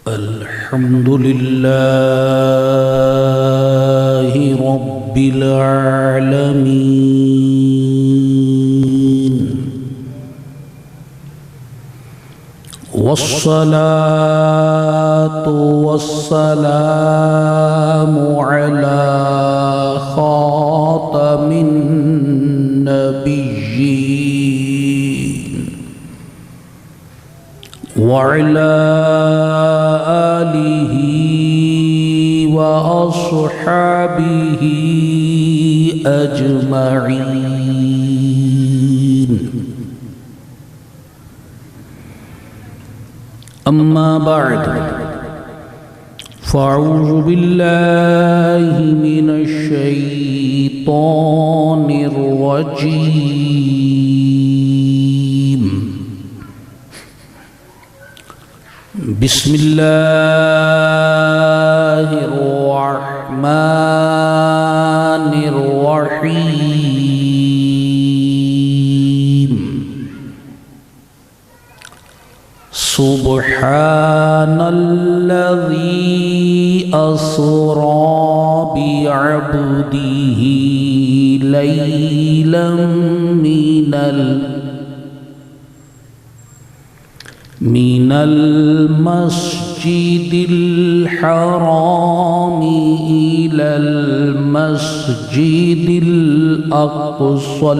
الحمد لله رب العالمين والصلاة والسلام على خاتم النبيين وعلى آله وأصحابه أجمعين. أما بعد فأعوذ بالله من الشيطان الرجيم. بسم الله الرحمن الرحيم. سبحان الذي أسرى بعبده ليلا من المسجد الحرام إلى المسجد الأقصى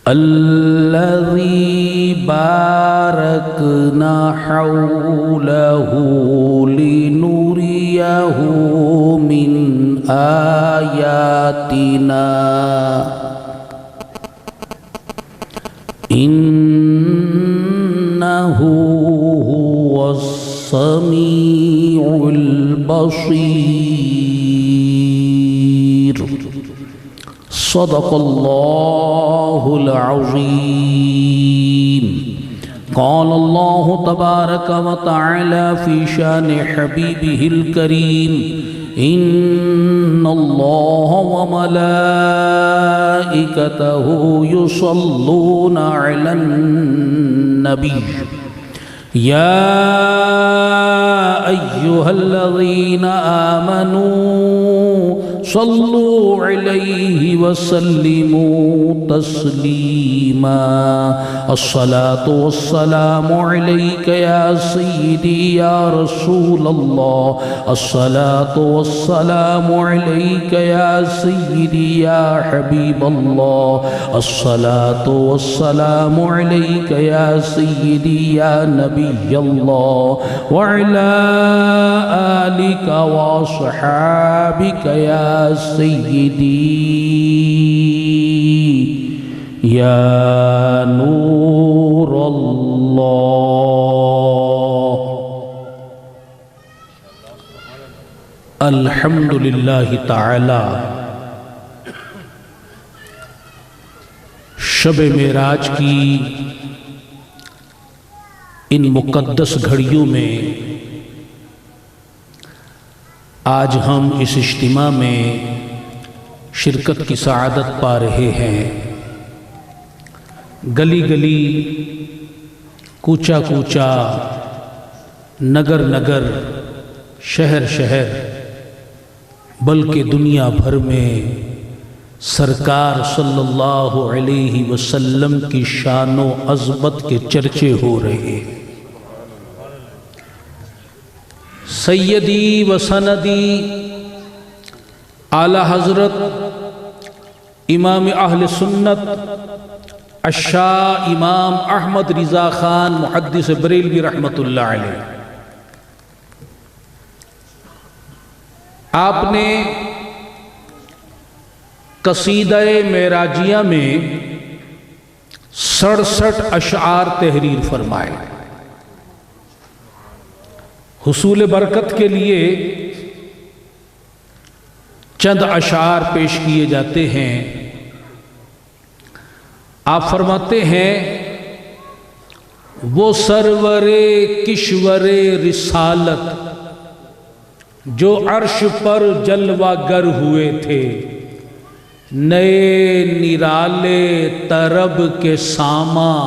الذي باركنا حوله لنريه من آياتنا إنه هو السميع البصير. صدق الله العظيم. قال الله تبارك وتعالى في شان حبيبه الكريم: إن الله وملائكته يصلون على النبي يا أيها الذين آمنوا صلوا عليه وسلموا تسليما. الصلاة والسلام عليك يا سيدي يا رسول الله. الصلاة والسلام عليك يا سيدي يا حبيب الله. الصلاة والسلام عليك يا سيدي يا نبي الله وعلى آلك وأصحابك يا سيدي يا نور الله. الحمد لله تعالی شب معراج کی ان مقدس گھڑیوں میں آج ہم اس اجتماع میں شرکت کی سعادت پا رہے ہیں. گلی گلی، کوچا کوچا، نگر نگر، شہر شہر، بلکہ دنیا بھر میں سرکار صلی اللہ علیہ وسلم کی شان و عظمت کے چرچے ہو رہے ہیں. سیدی و سندی اعلی حضرت امام اہل سنت الشاہ امام احمد رضا خان محدث بریلوی رحمۃ اللہ علیہ، آپ نے قصیدہ معراجیہ میں 67 اشعار تحریر فرمائے. حصول برکت کے لیے چند اشعار پیش کیے جاتے ہیں. آپ فرماتے ہیں: وہ سرور کشور رسالت جو عرش پر جلوہ گر ہوئے تھے، نئے نرالے طرب کے ساماں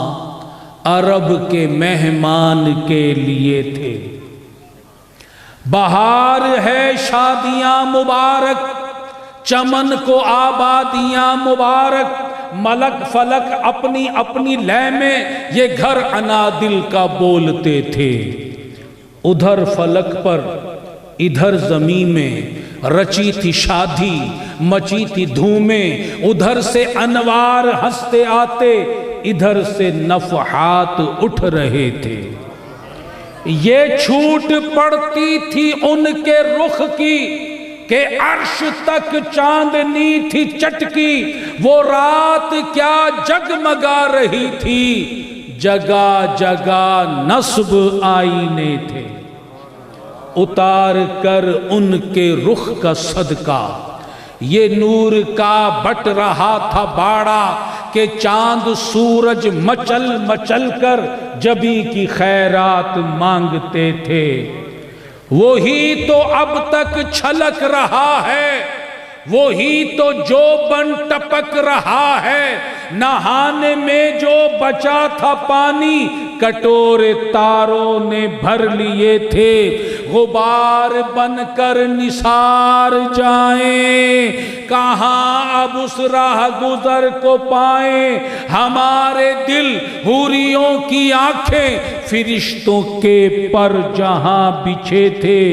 عرب کے مہمان کے لیے تھے۔ بہار ہے شادیاں مبارک، چمن کو آبادیاں مبارک، ملک فلک اپنی اپنی لے میں یہ گھر انادل کا بولتے تھے۔ ادھر فلک پر ادھر زمین میں رچی تھی شادی، مچی تھی دھومیں، ادھر سے انوار ہنستے آتے، ادھر سے نفحات اٹھ رہے تھے۔ یہ چھوٹ پڑتی تھی ان کے رخ کی کہ عرش تک چاندنی تھی چٹکی، وہ رات کیا جگمگا رہی تھی، جگہ جگہ نصب آئینے تھے۔ اتار کر ان کے رخ کا صدقہ یہ نور کا بٹ رہا تھا باڑا، کہ چاند سورج مچل مچل کر جبی کی خیرات مانگتے تھے۔ وہی تو اب تک چھلک رہا ہے، وہی تو جو بن ٹپک رہا ہے، نہانے میں جو بچا تھا پانی کٹورے تاروں نے بھر لیے تھے۔ غبار بن کر نثار جائیں، کہاں اب اس راہ گزر کو پائیں، ہمارے دل حوریوں کی آنکھیں فرشتوں کے پر جہاں بچھے تھے۔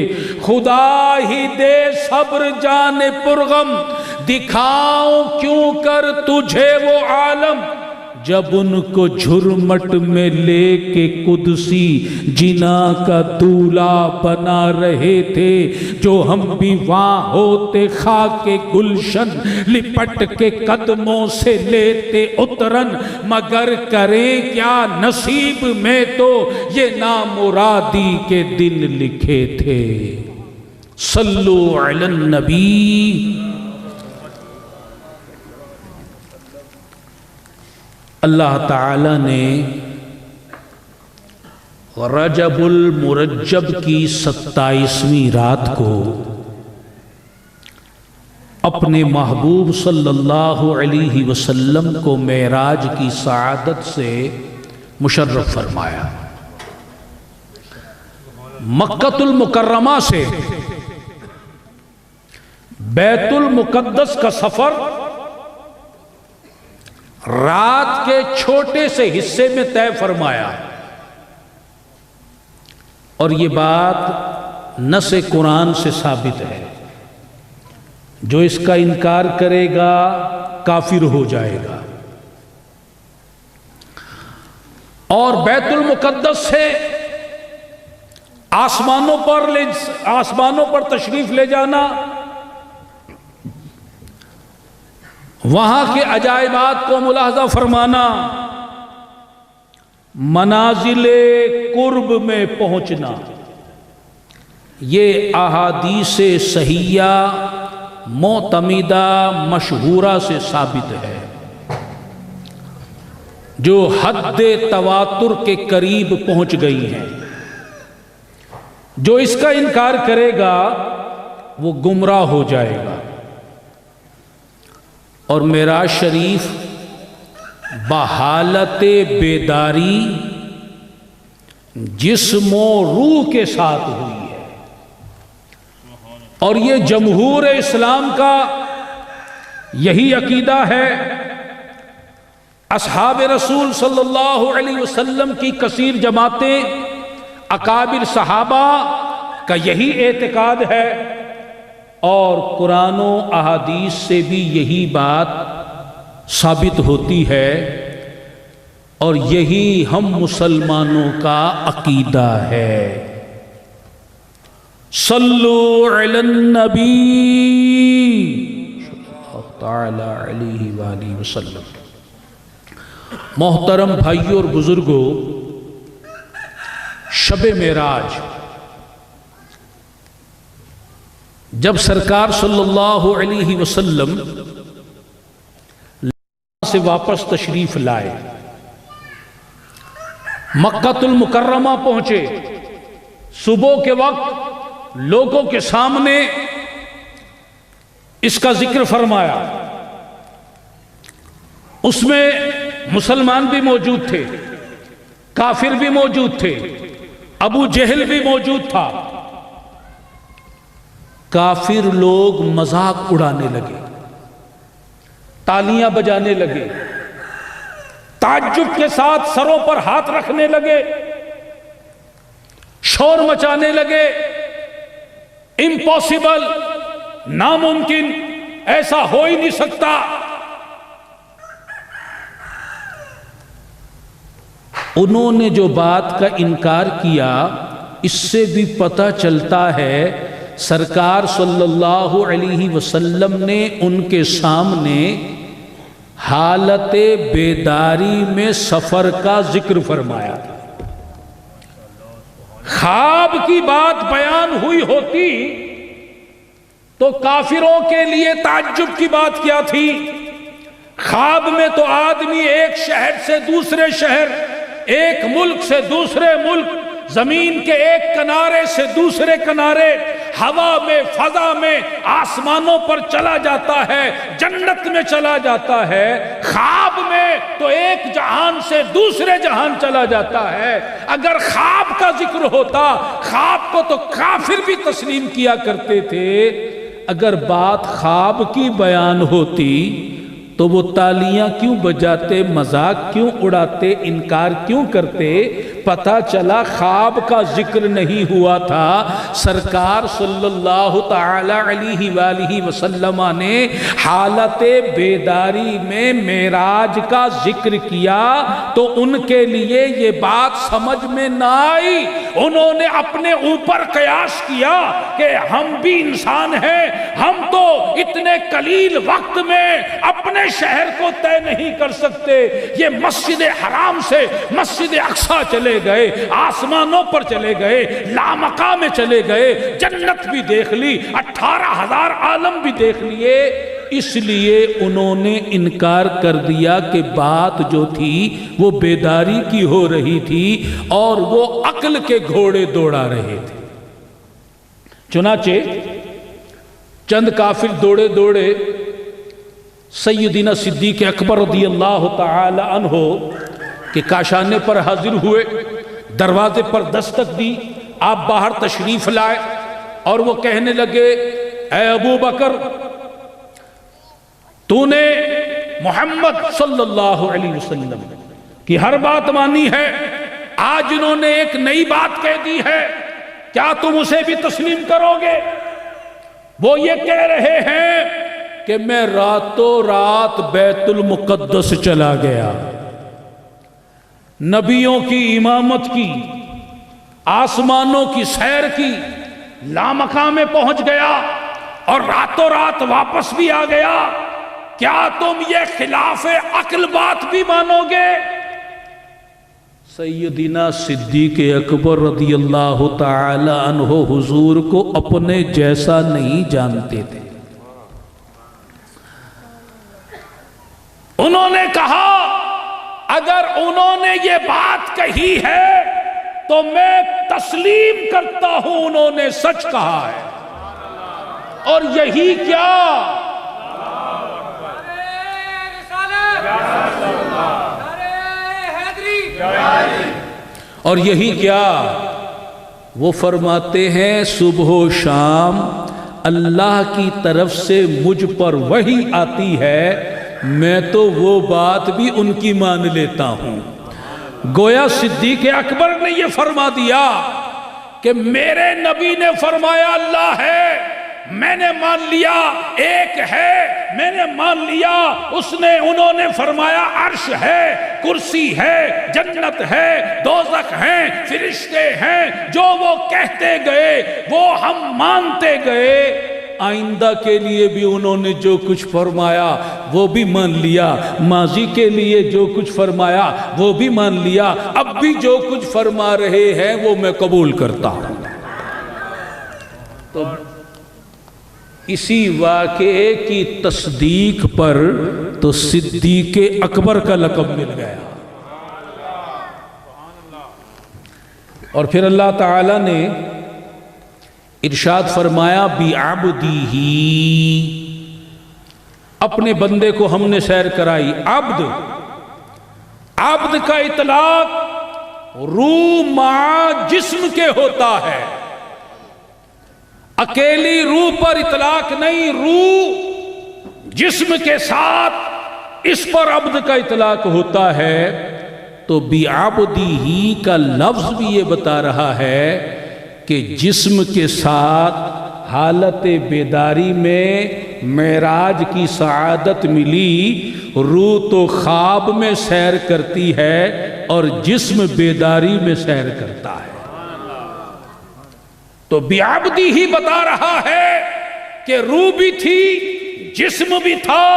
خدا ہی دے صبر جان پرغم، دکھاؤں کیوں کر تجھے وہ عالم، جب ان کو جھرمٹ میں لے کے قدسی جنا کا دولہا بنا رہے تھے، جو ہم بھی وہاں ہوتے خاک گلشن لپٹ کے قدموں سے لیتے اترن، مگر کریں کیا نصیب میں تو یہ نامرادی کے دن لکھے تھے۔ صلو علی النبی۔ اللہ تعالی نے رجب المرجب کی 27ویں رات کو اپنے محبوب صلی اللہ علیہ وسلم کو معراج کی سعادت سے مشرف فرمایا۔ مکۃ المکرمہ سے بیت المقدس کا سفر رات کے چھوٹے سے حصے میں طے فرمایا، اور یہ بات نص قرآن سے ثابت ہے۔ جو اس کا انکار کرے گا کافر ہو جائے گا۔ اور بیت المقدس سے آسمانوں پر تشریف لے جانا، وہاں کے عجائبات کو ملاحظہ فرمانا، منازل قرب میں پہنچنا، یہ احادیث صحیحہ معتمدہ مشہورہ سے ثابت ہے، جو حد تواتر کے قریب پہنچ گئی ہیں۔ جو اس کا انکار کرے گا وہ گمراہ ہو جائے گا۔ اور معراج شریف بحالت بیداری جسم و روح کے ساتھ ہوئی ہے، اور یہ جمہور اسلام کا یہی عقیدہ ہے۔ اصحاب رسول صلی اللہ علیہ وسلم کی کثیر جماعتیں، اکابر صحابہ کا یہی اعتقاد ہے، اور قرآن و احادیث سے بھی یہی بات ثابت ہوتی ہے، اور یہی ہم مسلمانوں کا عقیدہ ہے۔ صلو علی النبی صلی اللہ تعالی علیہ وآلہ وسلم۔ محترم بھائیوں اور بزرگوں، شب معراج جب سرکار صلی اللہ علیہ وسلم سے واپس تشریف لائے، مکۃ المکرمہ پہنچے، صبح کے وقت لوگوں کے سامنے اس کا ذکر فرمایا۔ اس میں مسلمان بھی موجود تھے، کافر بھی موجود تھے، ابو جہل بھی موجود تھا۔ کافر لوگ مذاق اڑانے لگے، تالیاں بجانے لگے، تعجب کے ساتھ سروں پر ہاتھ رکھنے لگے، شور مچانے لگے، امپاسبل، ناممکن، ایسا ہو ہی نہیں سکتا۔ انہوں نے جو بات کا انکار کیا، اس سے بھی پتہ چلتا ہے سرکار صلی اللہ علیہ وسلم نے ان کے سامنے حالت بیداری میں سفر کا ذکر فرمایا تھا۔ خواب کی بات بیان ہوئی ہوتی تو کافروں کے لیے تعجب کی بات کیا تھی؟ خواب میں تو آدمی ایک شہر سے دوسرے شہر، ایک ملک سے دوسرے ملک، زمین کے ایک کنارے سے دوسرے کنارے، ہوا میں، فضا میں، آسمانوں پر چلا جاتا ہے، جنت میں چلا جاتا ہے۔ خواب میں تو ایک جہان سے دوسرے جہان چلا جاتا ہے۔ اگر خواب کا ذکر ہوتا، خواب کو تو کافر بھی تسلیم کیا کرتے تھے، اگر بات خواب کی بیان ہوتی تو وہ تالیاں کیوں بجاتے، مذاق کیوں اڑاتے، انکار کیوں کرتے؟ پتہ چلا خواب کا ذکر نہیں ہوا تھا۔ سرکار صلی اللہ تعالی علیہ وآلہ وسلم نے حالت بیداری میں معراج کا ذکر کیا تو ان کے لیے یہ بات سمجھ میں نہ آئی۔ انہوں نے اپنے اوپر قیاس کیا کہ ہم بھی انسان ہیں، ہم تو اتنے قلیل وقت میں اپنے شہر کو طے نہیں کر سکتے، یہ مسجد حرام سے مسجد اقصی چلے گئے، آسمانوں پر چلے گئے، لامقام میں چلے گئے، جنت بھی دیکھ لی، 18,000 عالم بھی دیکھ لیے۔ اس لیے انہوں نے انکار کر دیا کہ بات جو تھی وہ بیداری کی ہو رہی تھی اور وہ عقل کے گھوڑے دوڑا رہے تھے۔ چنانچہ چند کافر دوڑے دوڑے سیدنا صدیق اکبر رضی اللہ تعالی عنہ کے کاشانے پر حاضر ہوئے، دروازے پر دستک دی، آپ باہر تشریف لائے اور وہ کہنے لگے، اے ابو بکر، تو نے محمد صلی اللہ علیہ وسلم کی ہر بات مانی ہے، آج انہوں نے ایک نئی بات کہہ دی ہے، کیا تم اسے بھی تسلیم کرو گے؟ وہ یہ کہہ رہے ہیں کہ میں راتوں رات بیت المقدس چلا گیا، نبیوں کی امامت کی، آسمانوں کی سیر کی، لامقام میں پہنچ گیا اور راتوں رات واپس بھی آ گیا، کیا تم یہ خلاف عقل بات بھی مانو گے؟ سیدنا صدیق اکبر رضی اللہ تعالی عنہ حضور کو اپنے جیسا نہیں جانتے تھے۔ انہوں نے کہا اگر انہوں نے یہ بات کہی ہے تو میں تسلیم کرتا ہوں، انہوں نے سچ کہا ہے۔ اور یہی کیا، اور یہی کیا، وہ فرماتے ہیں صبح و شام اللہ کی طرف سے مجھ پر وحی آتی ہے، میں تو وہ بات بھی ان کی مان لیتا ہوں۔ گویا صدیق اکبر نے یہ فرما دیا کہ میرے نبی نے فرمایا اللہ ہے، میں نے مان لیا، ایک ہے، میں نے مان لیا، انہوں نے فرمایا عرش ہے، کرسی ہے، جنت ہے، دوزخ ہیں، فرشتے ہیں، جو وہ کہتے گئے وہ ہم مانتے گئے۔ آئندہ کے لیے بھی انہوں نے جو کچھ فرمایا وہ بھی مان لیا، ماضی کے لیے جو کچھ فرمایا وہ بھی مان لیا، اب بھی جو کچھ فرما رہے ہیں وہ میں قبول کرتا ہوں۔ تو اسی واقعے کی تصدیق پر تو صدیق اکبر کا لقب مل گیا۔ اور پھر اللہ تعالی نے ارشاد فرمایا بِعَبْدِهِ، اپنے بندے کو ہم نے سیر کرائی۔ عبد کا اطلاق روح مع جسم کے ہوتا ہے، اکیلی روح پر اطلاق نہیں، روح جسم کے ساتھ اس پر عبد کا اطلاق ہوتا ہے۔ تو بعبدہ کا لفظ بھی یہ بتا رہا ہے کہ جسم کے ساتھ حالت بیداری میں معراج کی سعادت ملی، روح تو خواب میں سیر کرتی ہے اور جسم بیداری میں سیر کرتا ہے۔ تو بعبدہ ہی بتا رہا ہے کہ روح بھی تھی، جسم بھی تھا،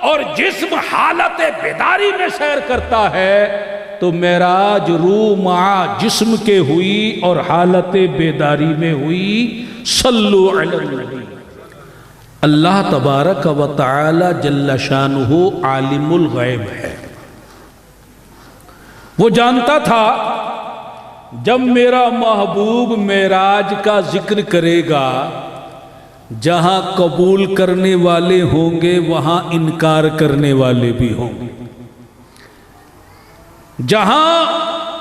اور جسم حالت بیداری میں سیر کرتا ہے۔ تو معراج روح مع جسم کے ہوئی اور حالت بیداری میں ہوئی۔ صلو علی النبی۔ اللہ تبارک و تعالی جل شانہ عالم الغیب ہے، وہ جانتا تھا جب میرا محبوب معراج کا ذکر کرے گا، جہاں قبول کرنے والے ہوں گے وہاں انکار کرنے والے بھی ہوں گے، جہاں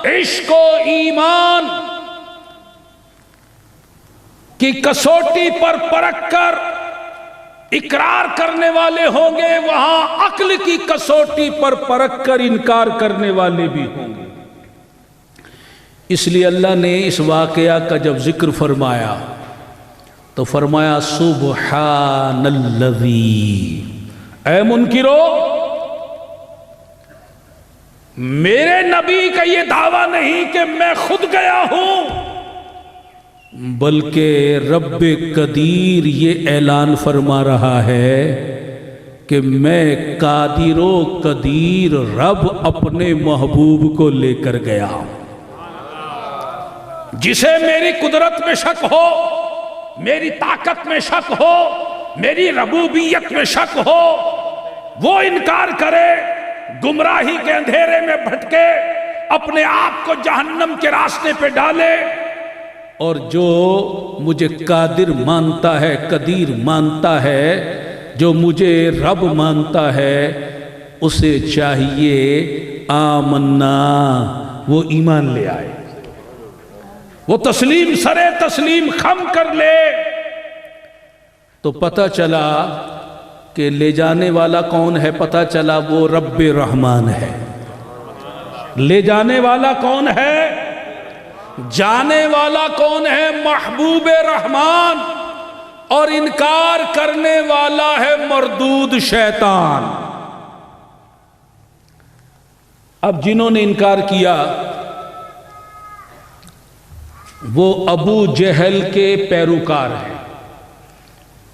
عشق و ایمان کی کسوٹی پر پرکھ کر اقرار کرنے والے ہوں گے وہاں عقل کی کسوٹی پر پرکھ کر انکار کرنے والے بھی ہوں گے۔ اس لیے اللہ نے اس واقعہ کا جب ذکر فرمایا تو فرمایا سبحان الذی، اے منکرو، میرے نبی کا یہ دعویٰ نہیں کہ میں خود گیا ہوں، بلکہ رب قدیر یہ اعلان فرما رہا ہے کہ میں قادر و قدیر رب اپنے محبوب کو لے کر گیا ہوں۔ جسے میری قدرت میں شک ہو، میری طاقت میں شک ہو، میری ربوبیت میں شک ہو، وہ انکار کرے، گمراہی کے اندھیرے میں بھٹکے، اپنے آپ کو جہنم کے راستے پہ ڈالے۔ اور جو مجھے قادر مانتا ہے، قدیر مانتا ہے، جو مجھے رب مانتا ہے، اسے چاہیے آمنا، وہ ایمان لے آئے، وہ تسلیم سرے تسلیم خم کر لے۔ تو پتہ چلا کہ لے جانے والا کون ہے، پتہ چلا وہ رب رحمان ہے۔ لے جانے والا کون ہے، جانے والا کون ہے، محبوب رحمان، اور انکار کرنے والا ہے مردود شیطان۔ اب جنہوں نے انکار کیا وہ ابو جہل کے پیروکار ہیں،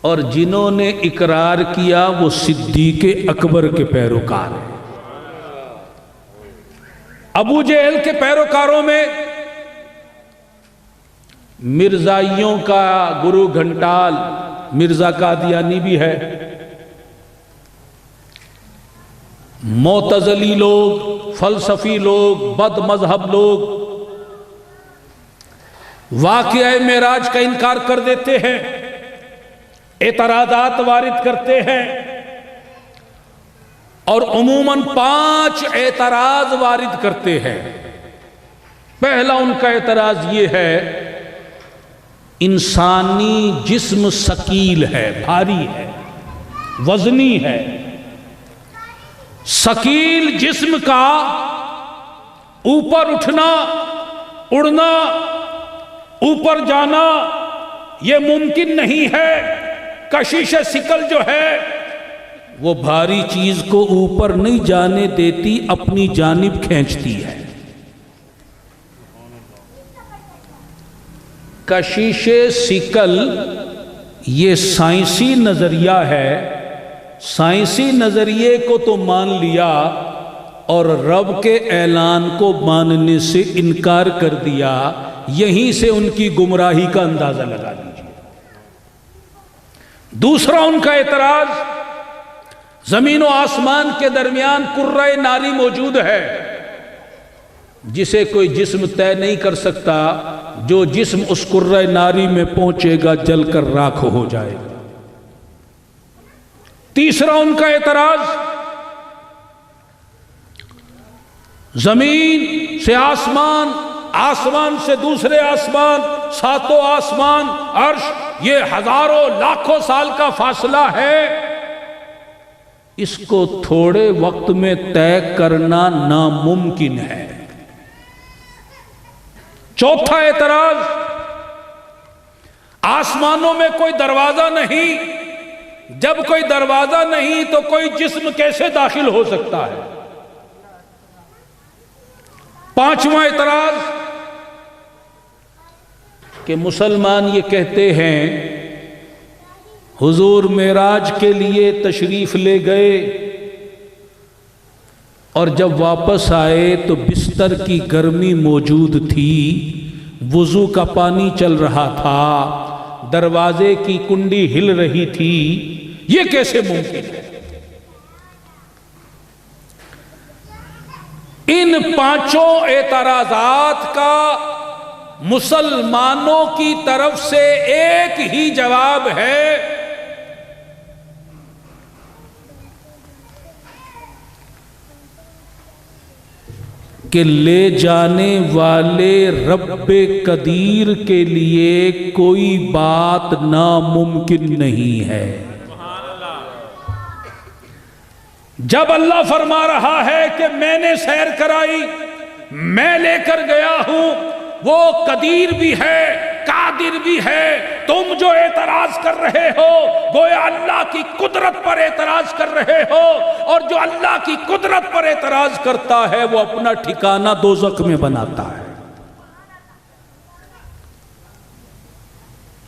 اور جنہوں نے اقرار کیا وہ صدیق اکبر کے پیروکار ہیں۔ ابو جہل کے پیروکاروں میں مرزائیوں کا گرو گھنٹال مرزا قادیانی بھی ہے، معتزلی لوگ، فلسفی لوگ، بد مذہب لوگ واقعہ معراج کا انکار کر دیتے ہیں، اعتراضات وارد کرتے ہیں، اور عموماً 5 اعتراض وارد کرتے ہیں۔ پہلا ان کا اعتراض یہ ہے، انسانی جسم ثقیل ہے، بھاری ہے، وزنی ہے۔ ثقیل جسم کا اوپر اٹھنا، اڑنا، اوپر جانا یہ ممکن نہیں ہے۔ کشش ثقل جو ہے وہ بھاری چیز کو اوپر نہیں جانے دیتی، اپنی جانب کھینچتی ہے۔ کشش ثقل یہ سائنسی نظریہ ہے، سائنسی نظریے کو تو مان لیا اور رب کے اعلان کو ماننے سے انکار کر دیا، یہیں سے ان کی گمراہی کا اندازہ لگا لیجیے۔ دوسرا ان کا اعتراض، زمین و آسمان کے درمیان کرۂ ناری موجود ہے، جسے کوئی جسم طے نہیں کر سکتا، جو جسم اس کرۂ ناری میں پہنچے گا جل کر راکھ ہو جائے گا۔ تیسرا ان کا اعتراض، زمین سے آسمان آسمان سے دوسرے آسمان، ساتوں آسمان، عرش، یہ ہزاروں لاکھوں سال کا فاصلہ ہے، اس کو تھوڑے وقت میں طے کرنا ناممکن ہے۔ چوتھا اعتراض، آسمانوں میں کوئی دروازہ نہیں، جب کوئی دروازہ نہیں تو کوئی جسم کیسے داخل ہو سکتا ہے؟ پانچواں اعتراض کہ مسلمان یہ کہتے ہیں حضور معراج کے لیے تشریف لے گئے اور جب واپس آئے تو بستر کی گرمی موجود تھی، وضو کا پانی چل رہا تھا، دروازے کی کنڈی ہل رہی تھی، یہ کیسے ممکن ہے؟ ان پانچوں اعتراضات کا مسلمانوں کی طرف سے ایک ہی جواب ہے کہ لے جانے والے رب قدیر کے لیے کوئی بات ناممکن نہیں ہے۔ جب اللہ فرما رہا ہے کہ میں نے سیر کرائی، میں لے کر گیا ہوں، وہ قدیر بھی ہے، قادر بھی ہے، تم جو اعتراض کر رہے ہو گویا اللہ کی قدرت پر اعتراض کر رہے ہو، اور جو اللہ کی قدرت پر اعتراض کرتا ہے وہ اپنا ٹھکانہ دوزخ میں بناتا ہے۔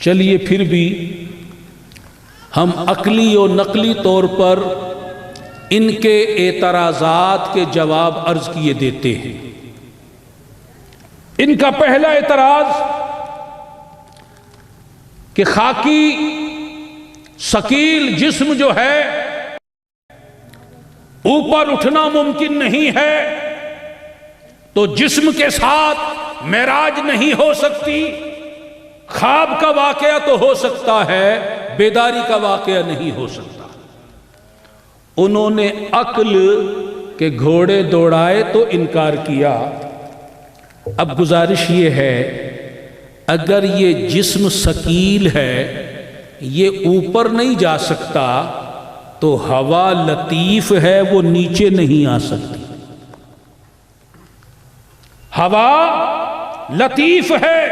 چلیے پھر بھی ہم عقلی و نقلی طور پر ان کے اعتراضات کے جواب عرض کیے دیتے ہیں۔ ان کا پہلا اعتراض کہ خاکی ثقیل جسم جو ہے اوپر اٹھنا ممکن نہیں ہے، تو جسم کے ساتھ معراج نہیں ہو سکتی، خواب کا واقعہ تو ہو سکتا ہے، بیداری کا واقعہ نہیں ہو سکتا۔ انہوں نے عقل کے گھوڑے دوڑائے تو انکار کیا۔ اب گزارش یہ ہے، اگر یہ جسم ثقیل ہے، یہ اوپر نہیں جا سکتا، تو ہوا لطیف ہے، وہ نیچے نہیں آ سکتی۔ ہوا لطیف ہے،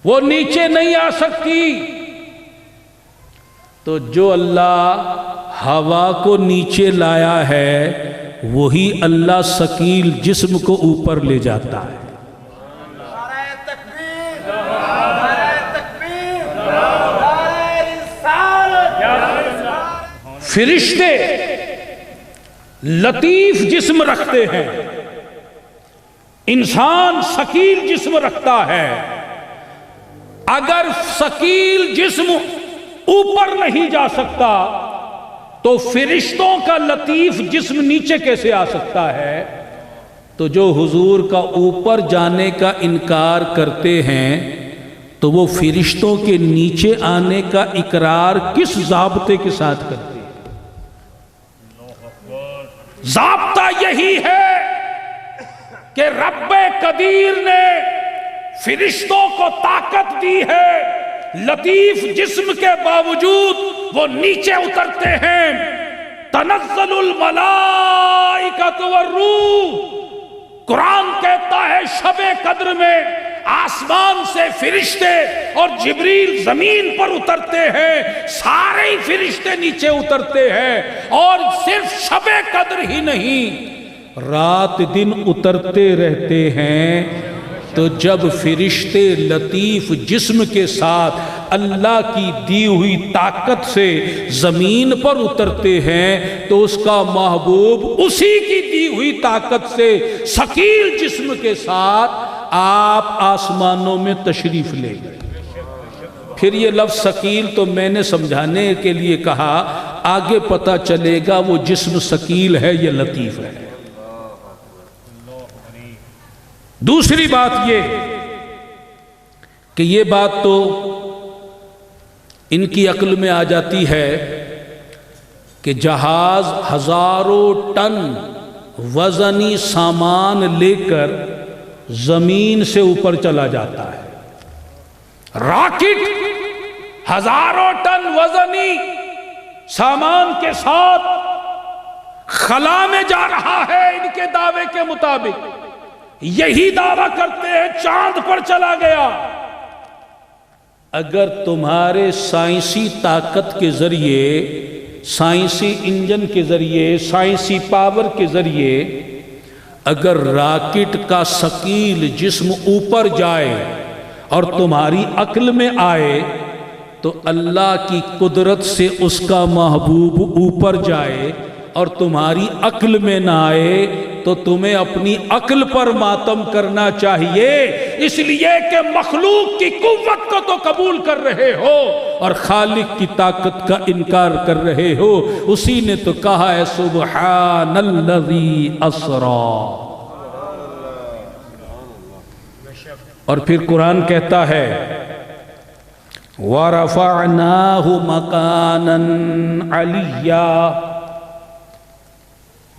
وہ نیچے نہیں آ سکتی، تو جو اللہ ہوا کو نیچے لایا ہے وہی اللہ ثقیل جسم کو اوپر لے جاتا ہے۔ فرشتے لطیف جسم رکھتے ہیں، انسان ثقیل جسم رکھتا ہے۔ اگر ثقیل جسم اوپر نہیں جا سکتا تو فرشتوں کا لطیف جسم نیچے کیسے آ سکتا ہے؟ تو جو حضور کا اوپر جانے کا انکار کرتے ہیں تو وہ فرشتوں کے نیچے آنے کا اقرار کس ضابطے کے ساتھ کرتے ہیں؟ ضابطہ یہی ہے کہ رب قدیر نے فرشتوں کو طاقت دی ہے، لطیف جسم کے باوجود وہ نیچے اترتے ہیں۔ تنزل الملائکۃ والروح، قرآن کہتا ہے شب قدر میں آسمان سے فرشتے اور جبریل زمین پر اترتے ہیں، سارے ہی فرشتے نیچے اترتے ہیں، اور صرف شب قدر ہی نہیں، رات دن اترتے رہتے ہیں۔ تو جب فرشتے لطیف جسم کے ساتھ اللہ کی دی ہوئی طاقت سے زمین پر اترتے ہیں تو اس کا محبوب اسی کی دی ہوئی طاقت سے ثقیل جسم کے ساتھ آپ آسمانوں میں تشریف لے گئے۔ پھر یہ لفظ ثقیل تو میں نے سمجھانے کے لیے کہا، آگے پتہ چلے گا وہ جسم ثقیل ہے یا لطیف ہے۔ دوسری بات یہ کہ یہ بات تو ان کی عقل میں آ جاتی ہے کہ جہاز ہزاروں ٹن وزنی سامان لے کر زمین سے اوپر چلا جاتا ہے. راکٹ ہزاروں ٹن وزنی سامان کے ساتھ خلا میں جا رہا ہے. ان کے دعوے کے مطابق یہی دعویٰ کرتے ہیں چاند پر چلا گیا. اگر تمہارے سائنسی طاقت کے ذریعے، سائنسی انجن کے ذریعے، سائنسی پاور کے ذریعے اگر راکٹ کا ثقیل جسم اوپر جائے اور تمہاری عقل میں آئے تو اللہ کی قدرت سے اس کا محبوب اوپر جائے اور تمہاری عقل میں نہ آئے تو تمہیں اپنی عقل پر ماتم کرنا چاہیے، اس لیے کہ مخلوق کی قوت کو تو قبول کر رہے ہو اور خالق کی طاقت کا انکار کر رہے ہو. اسی نے تو کہا ہے سبحان الذی اسرا. اور پھر قرآن کہتا ہے وَرَفَعْنَاهُ مَكَانًا عَلِيًّا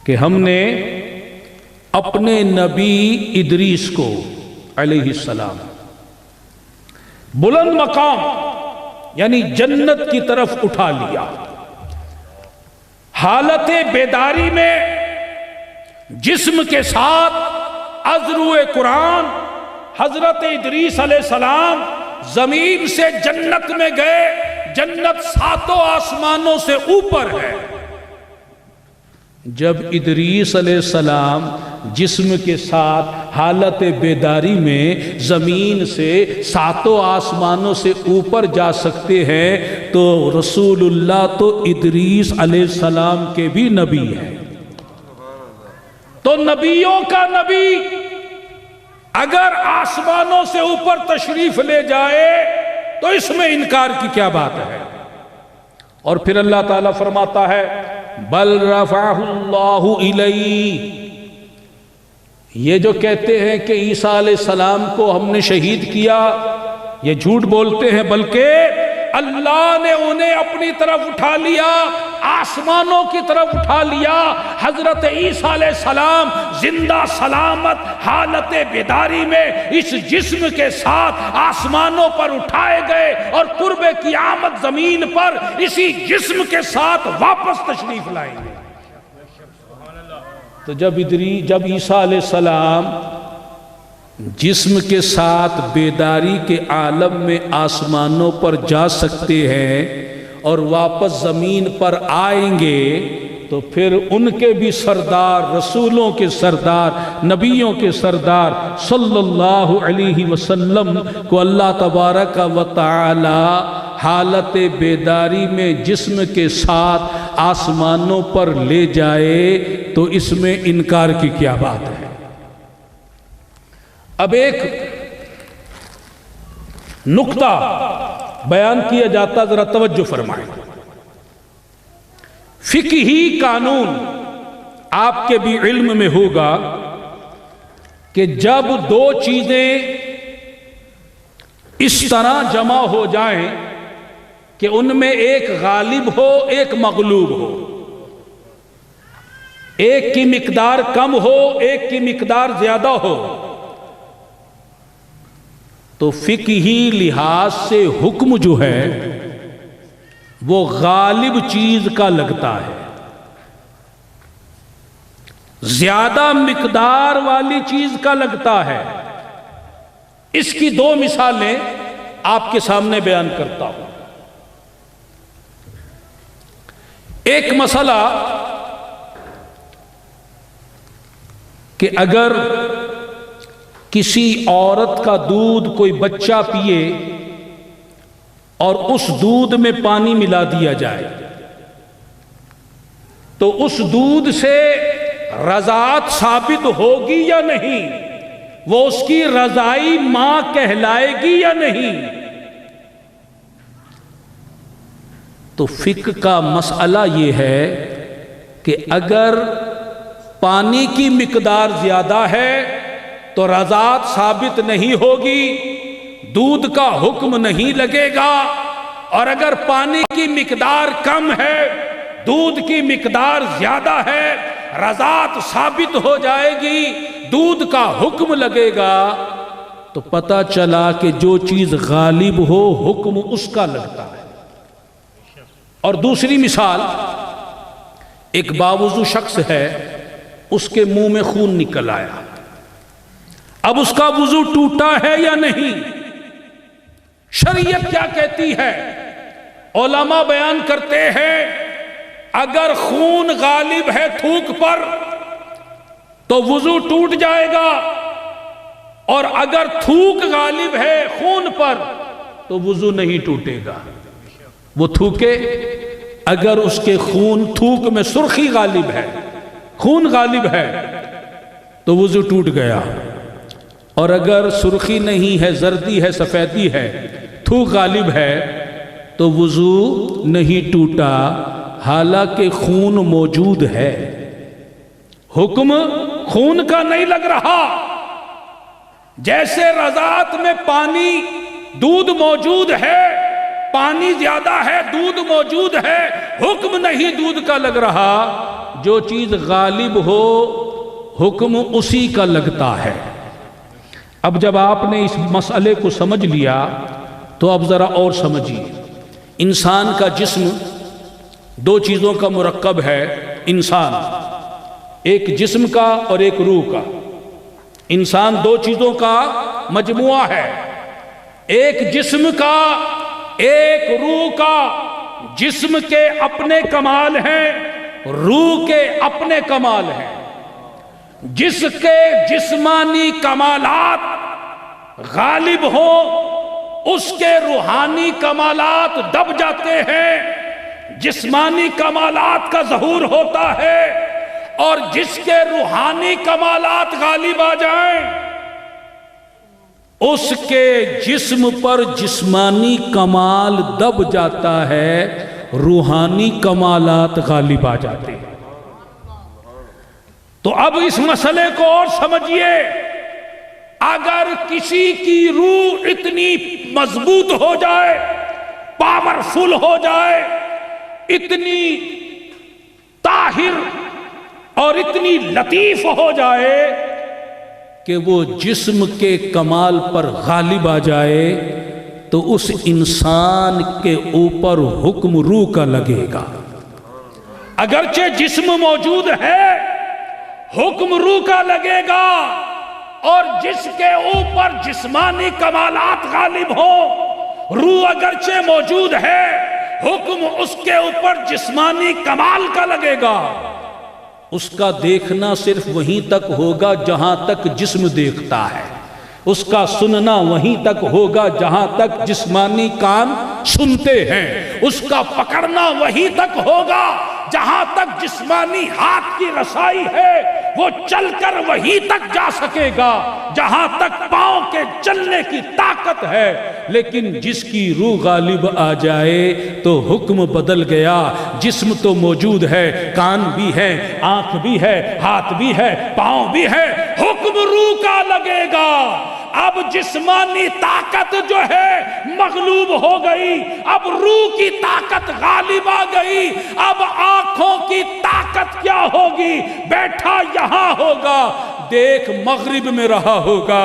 کہ ہم نے اپنے نبی ادریس کو علیہ السلام بلند مقام یعنی جنت کی طرف اٹھا لیا. حالت بیداری میں جسم کے ساتھ ازرو قرآن حضرت ادریس علیہ السلام زمین سے جنت میں گئے. جنت ساتوں آسمانوں سے اوپر ہے. جب ادریس علیہ السلام جسم کے ساتھ حالت بیداری میں زمین سے ساتوں آسمانوں سے اوپر جا سکتے ہیں تو رسول اللہ تو ادریس علیہ السلام کے بھی نبی ہیں. تو نبیوں کا نبی اگر آسمانوں سے اوپر تشریف لے جائے تو اس میں انکار کی کیا بات ہے. اور پھر اللہ تعالیٰ فرماتا ہے بل رفعہ اللہ الیہ. یہ جو کہتے ہیں کہ عیسیٰ علیہ السلام کو ہم نے شہید کیا، یہ جھوٹ بولتے ہیں، بلکہ اللہ نے انہیں اپنی طرف اٹھا لیا، آسمانوں کی طرف اٹھا لیا. حضرت عیسیٰ علیہ السلام زندہ سلامت حالت بیداری میں اس جسم کے ساتھ آسمانوں پر اٹھائے گئے اور قرب قیامت زمین پر اسی جسم کے ساتھ واپس تشریف لائیں گے. تو جب عیسیٰ علیہ السلام جسم کے ساتھ بیداری کے عالم میں آسمانوں پر جا سکتے ہیں اور واپس زمین پر آئیں گے تو پھر ان کے بھی سردار، رسولوں کے سردار، نبیوں کے سردار صلی اللہ علیہ وسلم کو اللہ تبارک و تعالی حالت بیداری میں جسم کے ساتھ آسمانوں پر لے جائے تو اس میں انکار کی کیا بات ہے. اب ایک نقطہ بیان کیا جاتا، ذرا توجہ فرمائیں. فقہی قانون آپ کے بھی علم میں ہوگا کہ جب دو چیزیں اس طرح جمع ہو جائیں کہ ان میں ایک غالب ہو ایک مغلوب ہو، ایک کی مقدار کم ہو ایک کی مقدار زیادہ ہو، تو فقہی لحاظ سے حکم جو ہے وہ غالب چیز کا لگتا ہے. زیادہ مقدار والی چیز کا لگتا ہے. اس کی دو مثالیں آپ کے سامنے بیان کرتا ہوں. ایک مسئلہ کہ اگر کسی عورت کا دودھ کوئی بچہ پیے اور اس دودھ میں پانی ملا دیا جائے تو اس دودھ سے رضاعت ثابت ہوگی یا نہیں، وہ اس کی رضائی ماں کہلائے گی یا نہیں. تو فقہ کا مسئلہ یہ ہے کہ اگر پانی کی مقدار زیادہ ہے تو رضاعت ثابت نہیں ہوگی، دودھ کا حکم نہیں لگے گا، اور اگر پانی کی مقدار کم ہے، دودھ کی مقدار زیادہ ہے، رضاعت ثابت ہو جائے گی، دودھ کا حکم لگے گا، تو پتہ چلا کہ جو چیز غالب ہو حکم اس کا لگتا ہے۔ اور دوسری مثال، ایک باوضو شخص ہے، اس کے منہ میں خون نکل آیا، اب اس کا وضو ٹوٹا ہے یا نہیں؟ شریعت کیا کہتی ہے؟ علماء بیان کرتے ہیں اگر خون غالب ہے تھوک پر تو وضو ٹوٹ جائے گا، اور اگر تھوک غالب ہے خون پر تو وضو نہیں ٹوٹے گا۔ وہ تھوکے، اگر اس کے خون تھوک میں سرخی غالب ہے، خون غالب ہے تو وضو ٹوٹ گیا، اور اگر سرخی نہیں ہے، زردی ہے، سفیدی ہے، تھوک غالب ہے تو وضو نہیں ٹوٹا، حالانکہ خون موجود ہے، حکم خون کا نہیں لگ رہا۔ جیسے رضاعت میں پانی، دودھ موجود ہے، پانی زیادہ ہے، دودھ موجود ہے، حکم نہیں دودھ کا لگ رہا۔ جو چیز غالب ہو حکم اسی کا لگتا ہے۔ اب جب آپ نے اس مسئلے کو سمجھ لیا تو اب ذرا اور سمجھیے، انسان کا جسم دو چیزوں کا مرکب ہے۔ انسان ایک جسم کا اور ایک روح کا، انسان دو چیزوں کا مجموعہ ہے، ایک جسم کا ایک روح کا۔ جسم کے اپنے کمال ہیں، روح کے اپنے کمال ہیں۔ جس کے جسمانی کمالات غالب ہوں اس کے روحانی کمالات دب جاتے ہیں، جسمانی کمالات کا ظہور ہوتا ہے، اور جس کے روحانی کمالات غالب آ جائیں اس کے جسم پر جسمانی کمال دب جاتا ہے، روحانی کمالات غالب آ جاتے ہیں۔ تو اب اس مسئلے کو اور سمجھیے، اگر کسی کی روح اتنی مضبوط ہو جائے، پاورفل ہو جائے، اتنی طاہر اور اتنی لطیف ہو جائے کہ وہ جسم کے کمال پر غالب آ جائے، تو اس انسان کے اوپر حکم روح کا لگے گا۔ اگرچہ جسم موجود ہے، حکم روح کا لگے گا، اور جس کے اوپر جسمانی کمالات غالب ہوں، روح اگرچہ موجود ہے، حکم اس کے اوپر جسمانی کمال کا لگے گا۔ اس کا دیکھنا صرف وہیں تک ہوگا جہاں تک جسم دیکھتا ہے، اس کا سننا وہیں تک ہوگا جہاں تک جسمانی کان سنتے ہیں، اس کا پکڑنا وہیں تک ہوگا جہاں تک جسمانی ہاتھ کی رسائی ہے، وہ چل کر وہیں تک جا سکے گا جہاں تک پاؤں کے چلنے کی طاقت ہے۔ لیکن جس کی روح غالب آ جائے تو حکم بدل گیا۔ جسم تو موجود ہے، کان بھی ہے، آنکھ بھی ہے، ہاتھ بھی ہے، پاؤں بھی ہے، حکم روح کا لگے گا۔ اب جسمانی طاقت جو ہے مغلوب ہو گئی، اب روح کی طاقت غالب آ گئی۔ اب آنکھوں کی طاقت کیا ہوگی؟ بیٹھا یہاں ہوگا، دیکھ مغرب میں رہا ہوگا۔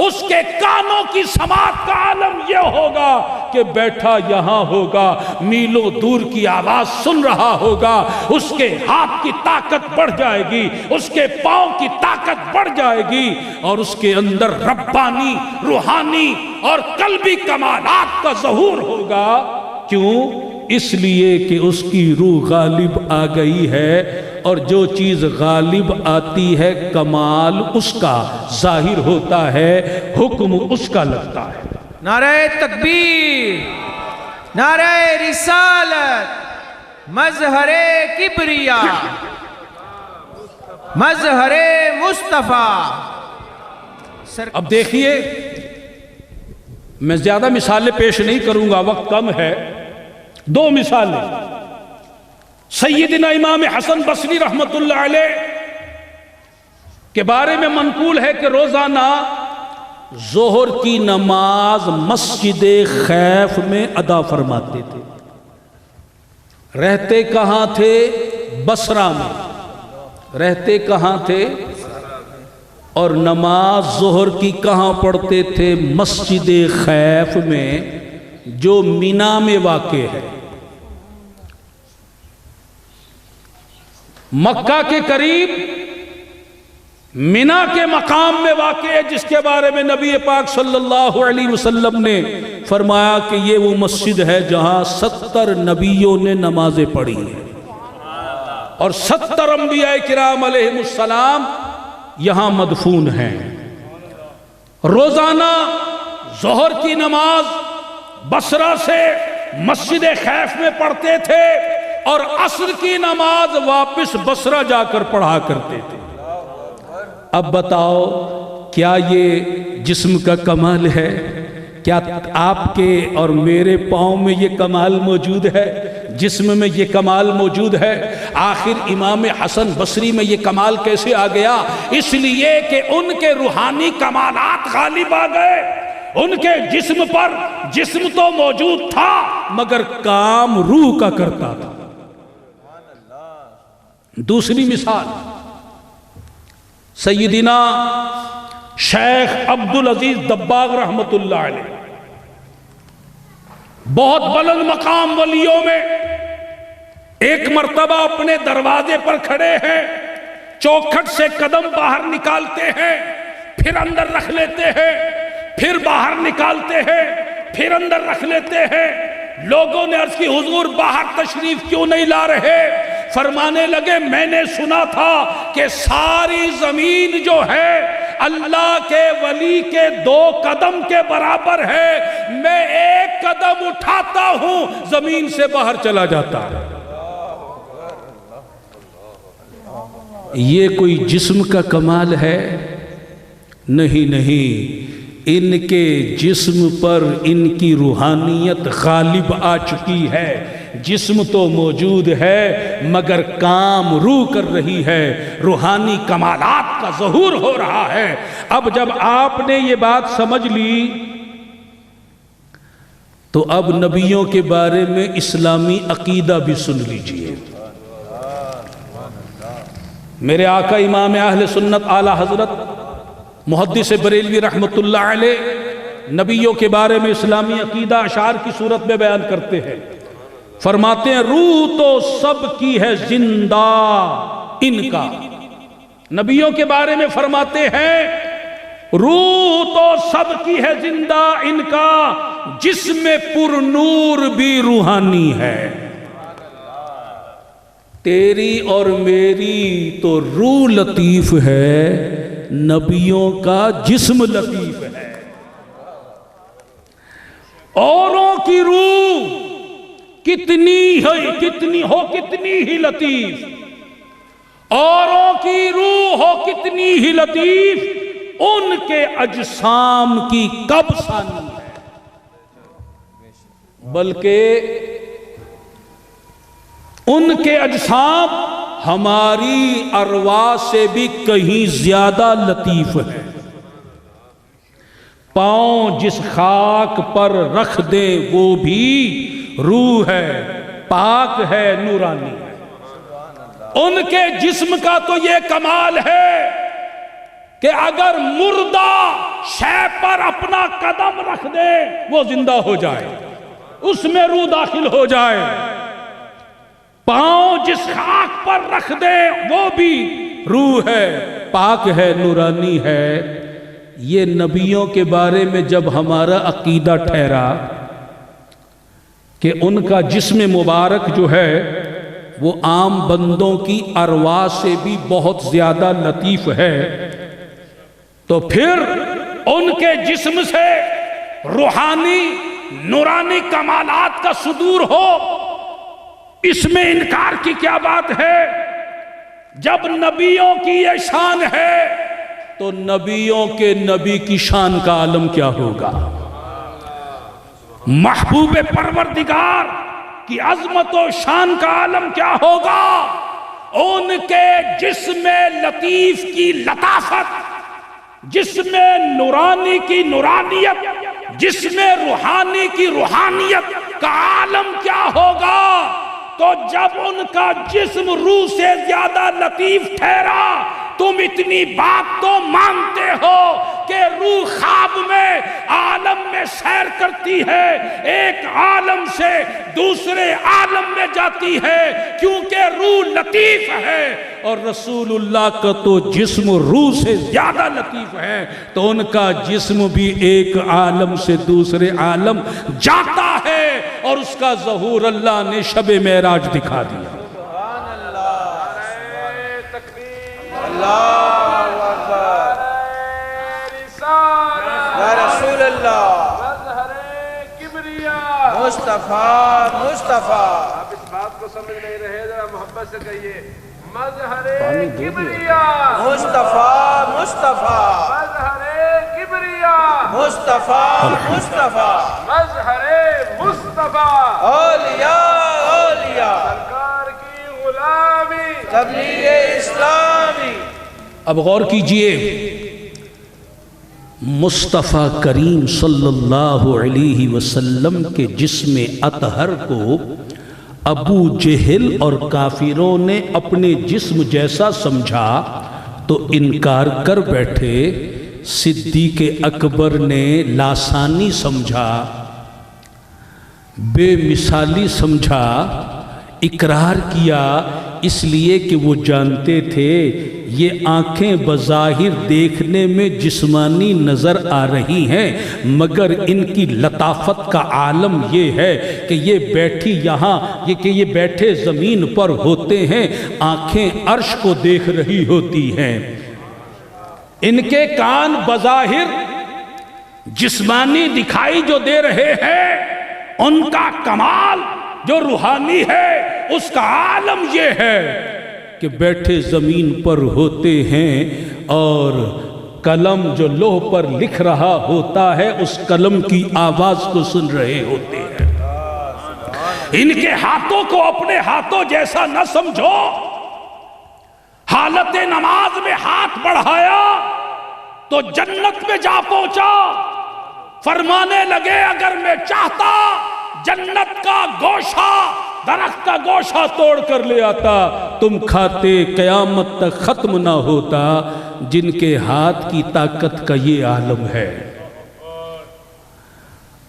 اس کے کانوں کی سماعت کا عالم یہ ہوگا کہ بیٹھا یہاں ہوگا، میلوں دور کی آواز سن رہا ہوگا۔ اس کے ہاتھ کی طاقت بڑھ جائے گی، اس کے پاؤں کی طاقت بڑھ جائے گی، اور اس کے اندر ربانی، روحانی اور قلبی کمالات کا ظہور ہوگا۔ کیوں؟ اس لیے کہ اس کی روح غالب آ گئی ہے، اور جو چیز غالب آتی ہے کمال اس کا ظاہر ہوتا ہے، حکم اس کا لگتا ہے۔ نعرہ تکبیر، نعرہ رسالت، مظہر کبریا، مظہر مصطفیٰ۔ اب دیکھیے، میں زیادہ مثالیں پیش نہیں کروں گا، وقت کم ہے۔ دو مثالیں سیدنا امام حسن بصری رحمت اللہ علیہ کے بارے میں منقول ہے کہ روزانہ ظہر کی نماز مسجد خیف میں ادا فرماتے تھے۔ رہتے کہاں تھے؟ بصرہ میں۔ رہتے کہاں تھے؟ اور نماز ظہر کی کہاں پڑھتے تھے؟ مسجد خیف میں، جو مینا میں واقع ہے۔ مکہ کے قریب مینا کے مقام میں واقع ہے، جس کے بارے میں نبی پاک صلی اللہ علیہ وسلم نے فرمایا کہ یہ وہ مسجد ہے جہاں 70 نبیوں نے نمازیں پڑھی ہیں، اور 70 انبیاء کرام علیہ السلام یہاں مدفون ہیں۔ روزانہ ظہر کی نماز بصرہ سے مسجد خیف میں پڑھتے تھے، اور عصر کی نماز واپس بصرہ جا کر پڑھا کرتے تھے۔ اب بتاؤ، کیا یہ جسم کا کمال ہے؟ کیا آپ کے اور میرے پاؤں میں یہ کمال موجود ہے؟ جسم میں یہ کمال موجود ہے؟ آخر امام حسن بصری میں یہ کمال کیسے آ گیا؟ اس لیے کہ ان کے روحانی کمالات غالب آ گئے ان کے جسم پر۔ جسم تو موجود تھا مگر کام روح کا کرتا تھا۔ دوسری مثال، سیدنا شیخ عبدالعزیز دباغ رحمت اللہ علیہ، بہت بلند مقام ولیوں میں، ایک مرتبہ اپنے دروازے پر کھڑے ہیں، چوکھٹ سے قدم باہر نکالتے ہیں، پھر اندر رکھ لیتے ہیں، پھر باہر نکالتے ہیں، پھر اندر رکھ لیتے ہیں۔ لوگوں نے عرض کی حضور باہر تشریف کیوں نہیں لا رہے؟ فرمانے لگے میں نے سنا تھا کہ ساری زمین جو ہے اللہ کے ولی کے 2 قدم کے برابر ہے، میں 1 قدم اٹھاتا ہوں زمین سے باہر چلا جاتا ہے۔ یہ کوئی جسم کا کمال ہے؟ نہیں نہیں، ان کے جسم پر ان کی روحانیت غالب آ چکی ہے۔ جسم تو موجود ہے مگر کام روح کر رہی ہے، روحانی کمالات کا ظہور ہو رہا ہے۔ اب جب آپ نے یہ بات سمجھ لی تو اب نبیوں کے بارے میں اسلامی عقیدہ بھی سن لیجئے۔ میرے آقا امام اہل سنت اعلی حضرت محدث بریلوی رحمت اللہ علیہ نبیوں کے بارے میں اسلامی عقیدہ اشعار کی صورت میں بیان کرتے ہیں۔ فرماتے ہیں روح تو سب کی ہے زندہ ان کا۔ نبیوں کے بارے میں فرماتے ہیں روح تو سب کی ہے زندہ ان کا، جسم پر نور بھی روحانی ہے۔ تیری اور میری تو روح لطیف ہے، نبیوں کا جسم لطیف ہے۔ اوروں کی روح کتنی ہی لطیف، اوروں کی روح ہو کتنی ہی لطیف، ان کے اجسام کی کب ثانی ہے، بلکہ ان کے اجسام ہماری ارواح سے بھی کہیں زیادہ لطیف ہے۔ پاؤں جس خاک پر رکھ دے وہ بھی روح ہے، پاک ہے، نورانی ہے۔ ان کے جسم کا تو یہ کمال ہے کہ اگر مردہ شے پر اپنا قدم رکھ دے وہ زندہ ہو جائے، اس میں روح داخل ہو جائے۔ پاؤں جس خاک پر رکھ دے وہ بھی روح ہے، پاک ہے، نورانی ہے۔ یہ نبیوں کے بارے میں جب ہمارا عقیدہ ٹھہرا کہ ان کا جسم مبارک جو ہے وہ عام بندوں کی ارواح سے بھی بہت زیادہ لطیف ہے، تو پھر ان کے جسم سے روحانی نورانی کمالات کا صدور ہو، اس میں انکار کی کیا بات ہے؟ جب نبیوں کی یہ شان ہے تو نبیوں کے نبی کی شان کا عالم کیا ہوگا؟ محبوب پروردگار کی عظمت و شان کا عالم کیا ہوگا؟ ان کے جسم لطیف کی لطافت، جسم نورانی کی نورانیت، جسم روحانی کی روحانیت کا عالم کیا ہوگا؟ تو جب ان کا جسم روح سے زیادہ لطیف ٹھہرا، تم اتنی بات تو مانتے ہو کہ روح خواب میں عالم میں سیر کرتی ہے، ایک عالم سے دوسرے عالم میں جاتی ہے، کیونکہ روح لطیف ہے، اور رسول اللہ کا تو جسم روح سے زیادہ لطیف ہے، تو ان کا جسم بھی ایک عالم سے دوسرے عالم جاتا ہے، اور اس کا ظہور اللہ نے شب معراج دکھا دیا۔ اللہ اکبر، یا رسول اللہ، مصطفیٰ مصطفیٰ۔ آپ اس بات کو سمجھ نہیں رہے، ذرا محبت سے کہیے، مظہر کبریاء مصطفیٰ مصطفیٰ، مظہر کبریاء مصطفیٰ مصطفیٰ، مظہر مصطفیٰ، اولیاء اولیاء، سرکار کی غلامی، تبلیغ اسلامی۔ اب غور کیجئے، مصطفیٰ کریم صلی اللہ علیہ وسلم کے جسم اطہر کو ابو جہل اور کافروں نے اپنے جسم جیسا سمجھا تو انکار کر بیٹھے، صدیق اکبر نے لاسانی سمجھا، بے مثالی سمجھا، اقرار کیا، اس لیے کہ وہ جانتے تھے یہ آنکھیں بظاہر دیکھنے میں جسمانی نظر آ رہی ہیں، مگر ان کی لطافت کا عالم یہ ہے کہ یہ بیٹھی یہاں، یہ بیٹھے زمین پر ہوتے ہیں، آنکھیں عرش کو دیکھ رہی ہوتی ہیں، ان کے کان بظاہر جسمانی دکھائی جو دے رہے ہیں، ان کا کمال جو روحانی ہے اس کا عالم یہ ہے کہ بیٹھے زمین پر ہوتے ہیں، اور قلم جو لوح پر لکھ رہا ہوتا ہے اس قلم کی آواز کو سن رہے ہوتے ہیں۔ ان کے ہاتھوں کو اپنے ہاتھوں جیسا نہ سمجھو، حالت نماز میں ہاتھ بڑھایا تو جنت میں جا پہنچا، فرمانے لگے اگر میں چاہتا جنت کا گوشہ، درخت کا گوشہ توڑ کر لے آتا، تم کھاتے، قیامت تک ختم نہ ہوتا۔ جن کے ہاتھ کی طاقت کا یہ عالم ہے۔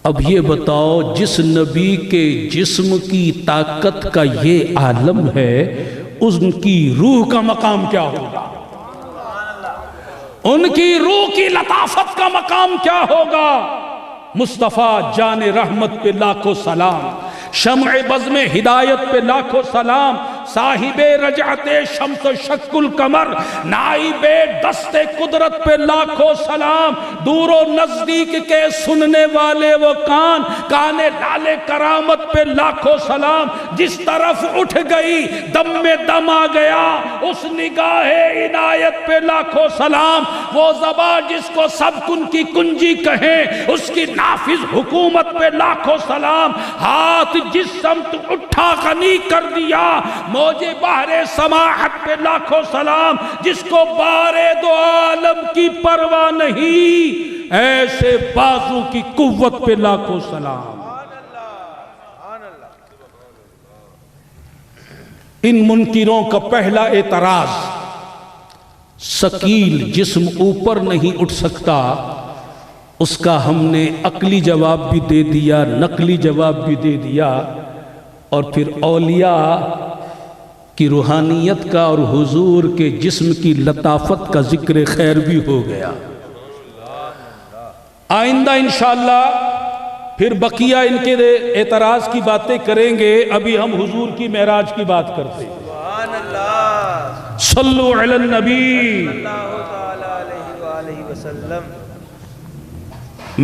اب یہ بتاؤ، جس نبی کے جسم کی طاقت کا یہ عالم ہے، ان کی روح کا مقام کیا ہوگا؟ ان کی روح کی لطافت کا مقام کیا ہوگا؟ مصطفیٰ جان رحمت پہ لاکھوں سلام، شمع بزم ہدایت پہ لاکھوں سلام، صاحب رجعت شمس و شک القمر، نائب دست قدرت پہ لاکھوں سلام، دور و نزدیک کے سننے والے وہ کان، کان لال کرامت پہ لاکھوں سلام، جس طرف اٹھ گئی دم میں دم آ گیا، اس نگاہ عنایت پہ لاکھوں سلام، وہ زبان جس کو سب کن کی کنجی کہیں، اس کی نافذ حکومت پہ لاکھوں سلام، ہاتھ جس سمت اٹھا غنی کر دیا، موجے بحر سماحت پہ لاکھوں سلام، جس کو بارے دو عالم کی پرواہ نہیں، ایسے بازو کی قوت پہ لاکھوں سلام۔ ان منکروں کا پہلا اعتراض، ثقیل جسم اوپر نہیں اٹھ سکتا، اس کا ہم نے عقلی جواب بھی دے دیا، نقلی جواب بھی دے دیا، اور پھر اولیاء کی روحانیت کا اور حضور کے جسم کی لطافت کا ذکر خیر بھی ہو گیا۔ آئندہ انشاءاللہ پھر بقیہ ان کے اعتراض کی باتیں کریں گے، ابھی ہم حضور کی معراج کی بات کرتے ہیں۔ سبحان اللہ، صلو علی النبی۔ اللہ تعالیٰ علیہ وآلہ وسلم۔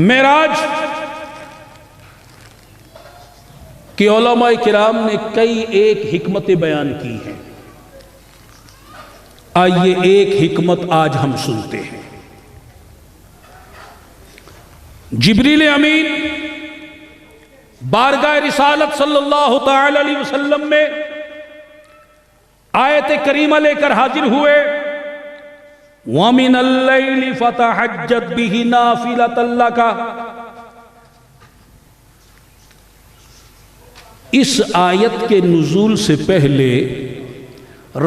معراج کہ علماء کرام نے کئی ایک حکمتیں بیان کی ہیں، آئیے ایک حکمت آج ہم سنتے ہیں۔ جبریل امین بارگاہ رسالت صلی اللہ تعالی علیہ وسلم میں آیت کریمہ لے کر حاضر ہوئے، وَمِنَ اللَّيْلِ فَتَحَجَّتْ بِهِ نَافِلَةً لَكَ، اس آیت کے نزول سے پہلے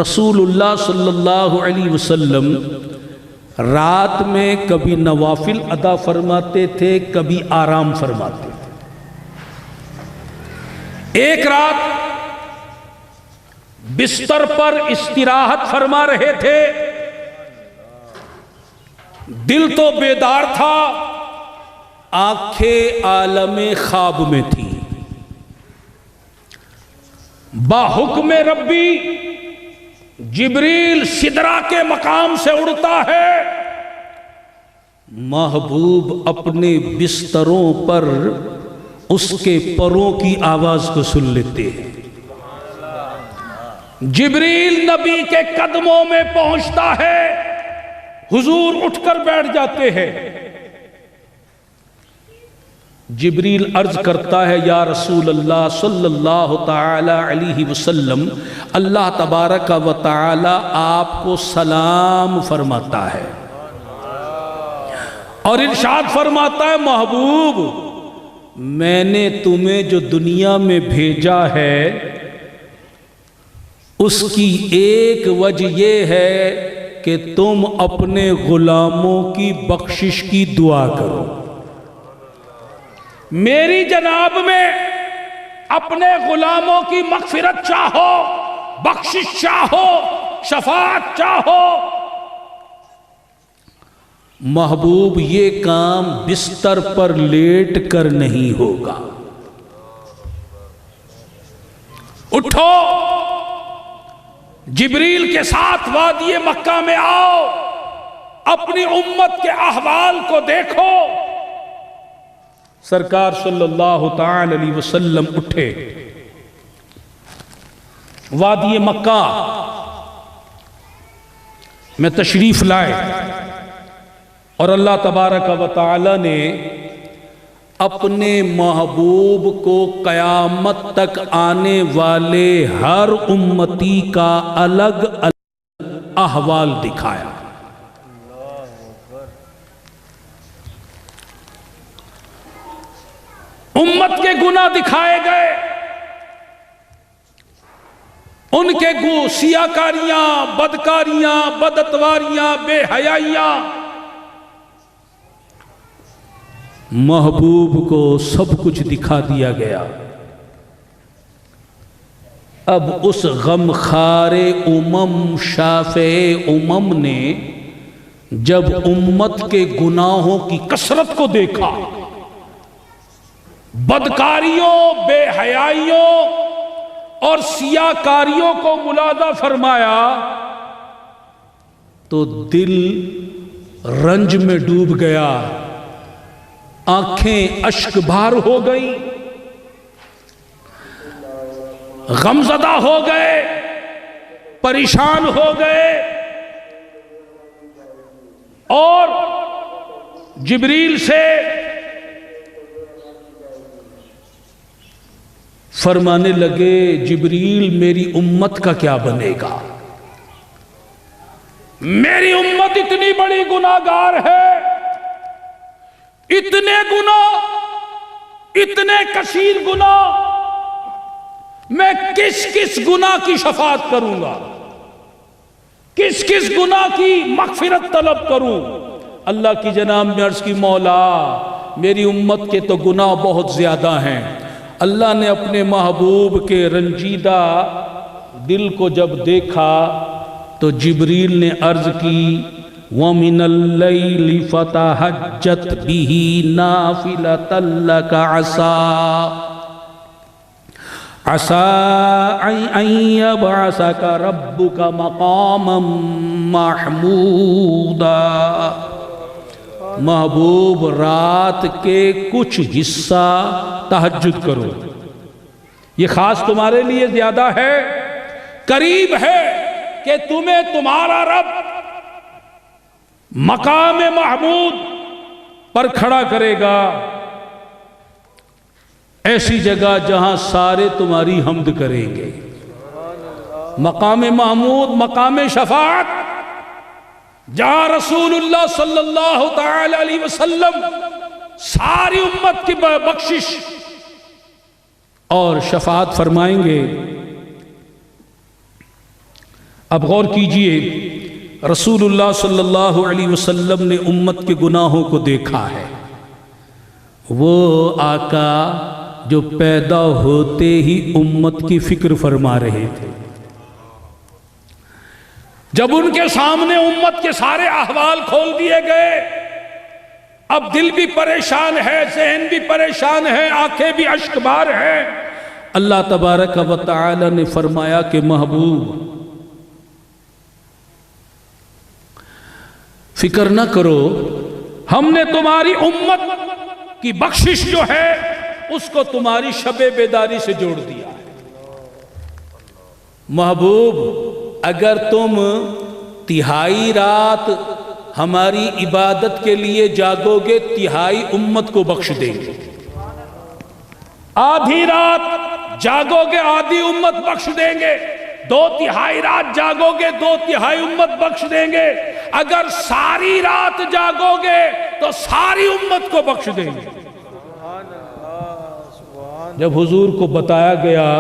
رسول اللہ صلی اللہ علیہ وسلم رات میں کبھی نوافل ادا فرماتے تھے، کبھی آرام فرماتے تھے۔ ایک رات بستر پر استراحت فرما رہے تھے، دل تو بیدار تھا، آنکھیں عالم خواب میں تھی۔ باحکم ربی جبریل سدرہ کے مقام سے اڑتا ہے، محبوب اپنے بستروں پر اس کے پروں کی آواز کو سن لیتے ہیں۔ جبریل نبی کے قدموں میں پہنچتا ہے، حضور اٹھ کر بیٹھ جاتے ہیں۔ جبریل عرض کرتا ہے، یا رسول اللہ صلی اللہ تعالی علیہ وسلم، اللہ تبارک و تعالی آپ کو سلام فرماتا ہے اور ارشاد فرماتا ہے، محبوب میں نے تمہیں جو دنیا میں بھیجا ہے اس کی ایک وجہ یہ ہے کہ تم اپنے غلاموں کی بخشش کی دعا کرو۔ میری جناب میں اپنے غلاموں کی مغفرت چاہو، بخشش چاہو، شفاعت چاہو۔ محبوب یہ کام بستر پر لیٹ کر نہیں ہوگا، اٹھو جبریل کے ساتھ وادی مکہ میں آؤ، اپنی امت کے احوال کو دیکھو۔ سرکار صلی اللہ تعالی علیہ وسلم اٹھے، وادی مکہ میں تشریف لائے، اور اللہ تبارک و تعالی نے اپنے محبوب کو قیامت تک آنے والے ہر امتی کا الگ الگ احوال دکھایا۔ امت کے گناہ دکھائے گئے، ان کے سیاکاریاں، بدکاریاں، بداتواریاں، بے حیائیاں، محبوب کو سب کچھ دکھا دیا گیا۔ اب اس غمخوار شافع امم نے جب امت کے گناہوں کی کثرت کو دیکھا، بدکاریوں، بے حیائیوں اور سیاکاریوں کو ملاحظہ فرمایا تو دل رنج میں ڈوب گیا، آنکھیں اشک بھار ہو گئی، غمزدہ ہو گئے، پریشان ہو گئے، اور جبریل سے فرمانے لگے، جبریل میری امت کا کیا بنے گا؟ میری امت اتنی بڑی گناہگار ہے، اتنے گناہ، اتنے کثیر گناہ، میں کس کس گناہ کی شفاعت کروں گا، کس کس گناہ کی مغفرت طلب کروں؟ اللہ کی جناب میں عرض کی، مولا میری امت کے تو گناہ بہت زیادہ ہیں۔ اللہ نے اپنے محبوب کے رنجیدہ دل کو جب دیکھا تو جبریل نے عرض کی، وَمِنَ اللَّيْلِ فَتَهَجَّتْ بِهِ نَافِلَةً لَكَ عَسَىٰ أَن يَبْعَثَكَ رَبُّكَ مَقَامًا مَحْمُودًا۔ محبوب رات کے کچھ حصہ تہجد کرو، یہ خاص تمہارے لیے زیادہ ہے، قریب ہے کہ تمہیں تمہارا رب مقام محمود پر کھڑا کرے گا، ایسی جگہ جہاں سارے تمہاری حمد کریں گے۔ مقام محمود، مقام شفاعت، جہاں رسول اللہ صلی اللہ تعالی علیہ وسلم ساری امت کی بخشش اور شفاعت فرمائیں گے۔ اب غور کیجئے، رسول اللہ صلی اللہ علیہ وسلم نے امت کے گناہوں کو دیکھا ہے۔ وہ آقا جو پیدا ہوتے ہی امت کی فکر فرما رہے تھے، جب ان کے سامنے امت کے سارے احوال کھول دیے گئے، اب دل بھی پریشان ہے، ذہن بھی پریشان ہے، آنکھیں بھی اشک بار ہے، اللہ تبارک و تعالی نے فرمایا کہ محبوب فکر نہ کرو، ہم نے تمہاری امت کی بخشش جو ہے اس کو تمہاری شب بیداری سے جوڑ دیا ہے۔ محبوب اگر تم تہائی رات ہماری عبادت کے لیے جاگو گے، تہائی امت کو بخش دیں گے۔ آدھی رات جاگو گے، آدھی امت بخش دیں گے۔ 2/3 رات جاگو گے، 2/3 امت بخش دیں گے۔ اگر ساری رات جاگو گے تو ساری امت کو بخش دیں گے۔ جب حضور کو بتایا گیا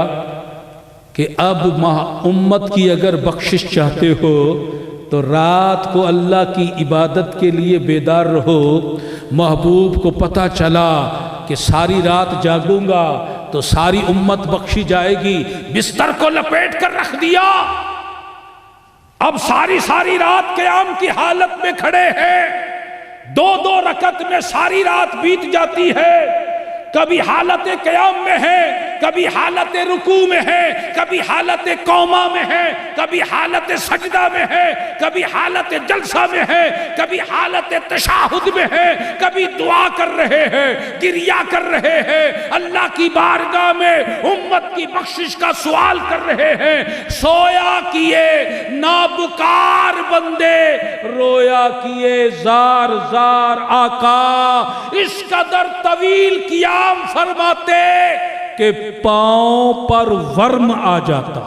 کہ اب امت کی اگر بخشش چاہتے ہو تو رات کو اللہ کی عبادت کے لیے بیدار رہو، محبوب کو پتہ چلا کہ ساری رات جاگوں گا تو ساری امت بخشی جائے گی، بستر کو لپیٹ کر رکھ دیا۔ اب ساری رات قیام کی حالت میں کھڑے ہیں، 2 رکعت میں ساری رات بیت جاتی ہے۔ کبھی حالت قیام میں ہے، کبھی حالت رکوع میں ہے، کبھی حالت قوما میں ہے، کبھی حالت سجدہ میں ہے، کبھی حالت جلسہ میں ہے، کبھی حالت تشہد میں ہے، کبھی دعا کر رہے ہیں، گریہ کر رہے ہیں، اللہ کی بارگاہ میں امت کی بخشش کا سوال کر رہے ہیں۔ سویا کیے نابکار بندے، رویا کیے زار زار آقا، اس قدر طویل قیام فرماتے کہ پاؤں پر ورم آ جاتا،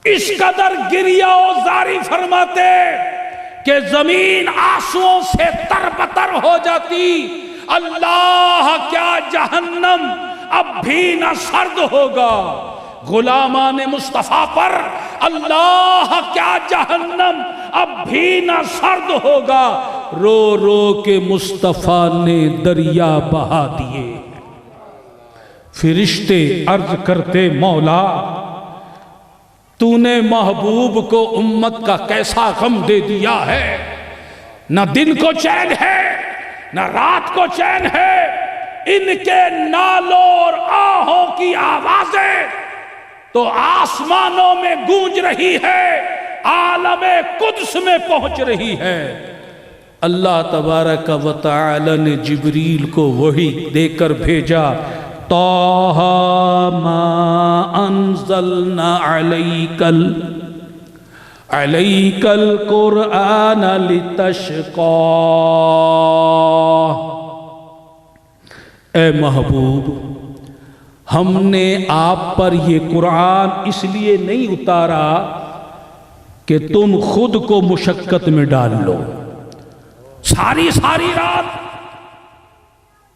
اس قدر گریہ و زاری فرماتے کہ زمین آنسوؤں سے تربتر ہو جاتی۔ اللہ کیا جہنم اب بھی نہ سرد ہوگا غلامان مصطفیٰ پر، اللہ کیا جہنم اب بھی نہ سرد ہوگا، رو رو کے مصطفیٰ نے دریا بہا دیے۔ فرشتے عرض کرتے مولا تو نے محبوب کو امت کا کیسا غم دے دیا ہے، نہ دن کو چین ہے نہ رات کو چین ہے، ان کے نالوں اور آہوں کی آوازیں تو آسمانوں میں گونج رہی ہے، عالم قدس میں پہنچ رہی ہے۔ اللہ تبارک و تعالی نے جبریل کو وحی دے کر بھیجا، طٰہ ما انزلنا علیک القرآن لتشقی۔ اے محبوب، ہم نے آپ پر یہ قرآن اس لیے نہیں اتارا کہ تم خود کو مشقت میں ڈال لو، ساری رات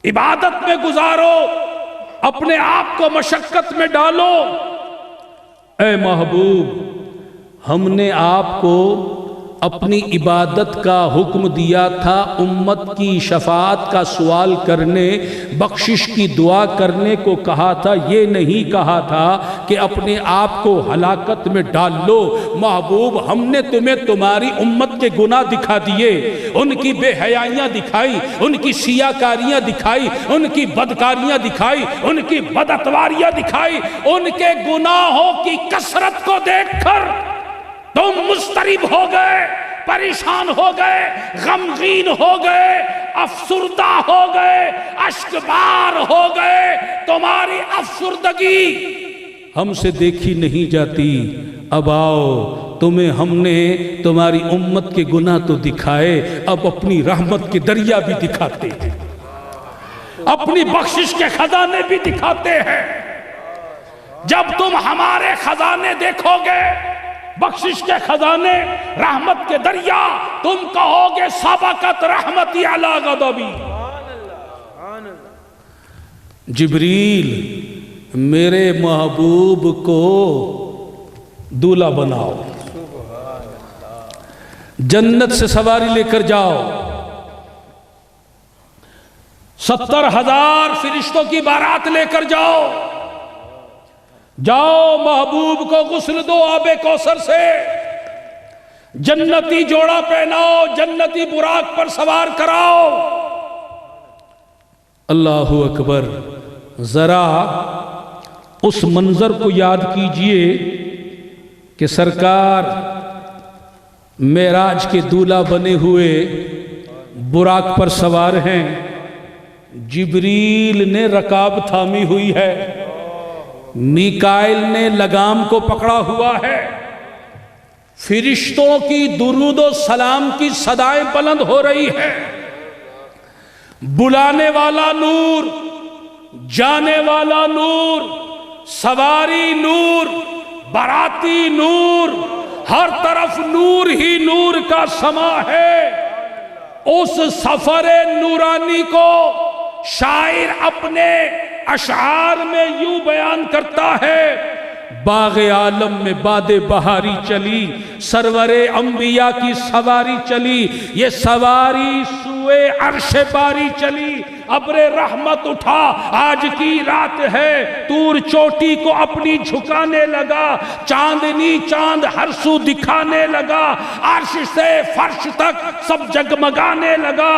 عبادت میں گزارو، اپنے آپ کو مشقت میں ڈالو۔ اے محبوب، ہم نے آپ کو اپنی عبادت کا حکم دیا تھا، امت کی شفاعت کا سوال کرنے، بخشش کی دعا کرنے کو کہا تھا، یہ نہیں کہا تھا کہ اپنے آپ کو ہلاکت میں ڈال لو۔ محبوب، ہم نے تمہیں تمہاری امت کے گناہ دکھا دیے، ان کی بے حیائیاں دکھائی، ان کی سیاکاریاں دکھائی، ان کی بدکاریاں دکھائی، ان کی بداتواریاں دکھائی، ان کے گناہوں کی کثرت کو دیکھ کر تم مضطرب ہو گئے، پریشان ہو گئے، غمگین ہو گئے، افسردہ ہو گئے، اشکبار ہو گئے۔ تمہاری افسردگی ہم سے دیکھی نہیں جاتی، اب آؤ تمہیں ہم نے تمہاری امت کے گناہ تو دکھائے، اب اپنی رحمت کے دریا بھی دکھاتے ہیں، اپنی بخشش کے خزانے بھی دکھاتے ہیں۔ جب تم ہمارے خزانے دیکھو گے، بخشش کے خزانے، رحمت کے دریا، تم کہو گے سبقت رحمتی علی غضبی۔ جبریل میرے محبوب کو دولہا بناؤ، جنت سے سواری لے کر جاؤ، 70,000 فرشتوں کی بارات لے کر جاؤ، جاؤ محبوب کو غسل دو آب کوثر سے، جنتی جوڑا پہناؤ، جنتی براق پر سوار کراؤ۔ اللہ اکبر، ذرا اس منظر کو یاد کیجئے کہ سرکار معراج کے دولہا بنے ہوئے براق پر سوار ہیں، جبریل نے رکاب تھامی ہوئی ہے، میکائیل نے لگام کو پکڑا ہوا ہے، فرشتوں کی درود و سلام کی صدائیں بلند ہو رہی ہے، بلانے والا نور، جانے والا نور، سواری نور، باراتی نور، ہر طرف نور ہی نور کا سما ہے۔ اس سفر نورانی کو شاعر اپنے اشعار میں یوں بیان کرتا ہے، باغ عالم میں باد بہاری چلی، سرور انبیاء کی سواری چلی، یہ سواری سوئے عرش باری چلی، ابر رحمت اٹھا، آج کی رات ہے، طور چوٹی کو اپنی جھکانے لگا، چاندنی چاند ہر سو دکھانے لگا، عرش سے فرش تک سب جگمگانے لگا،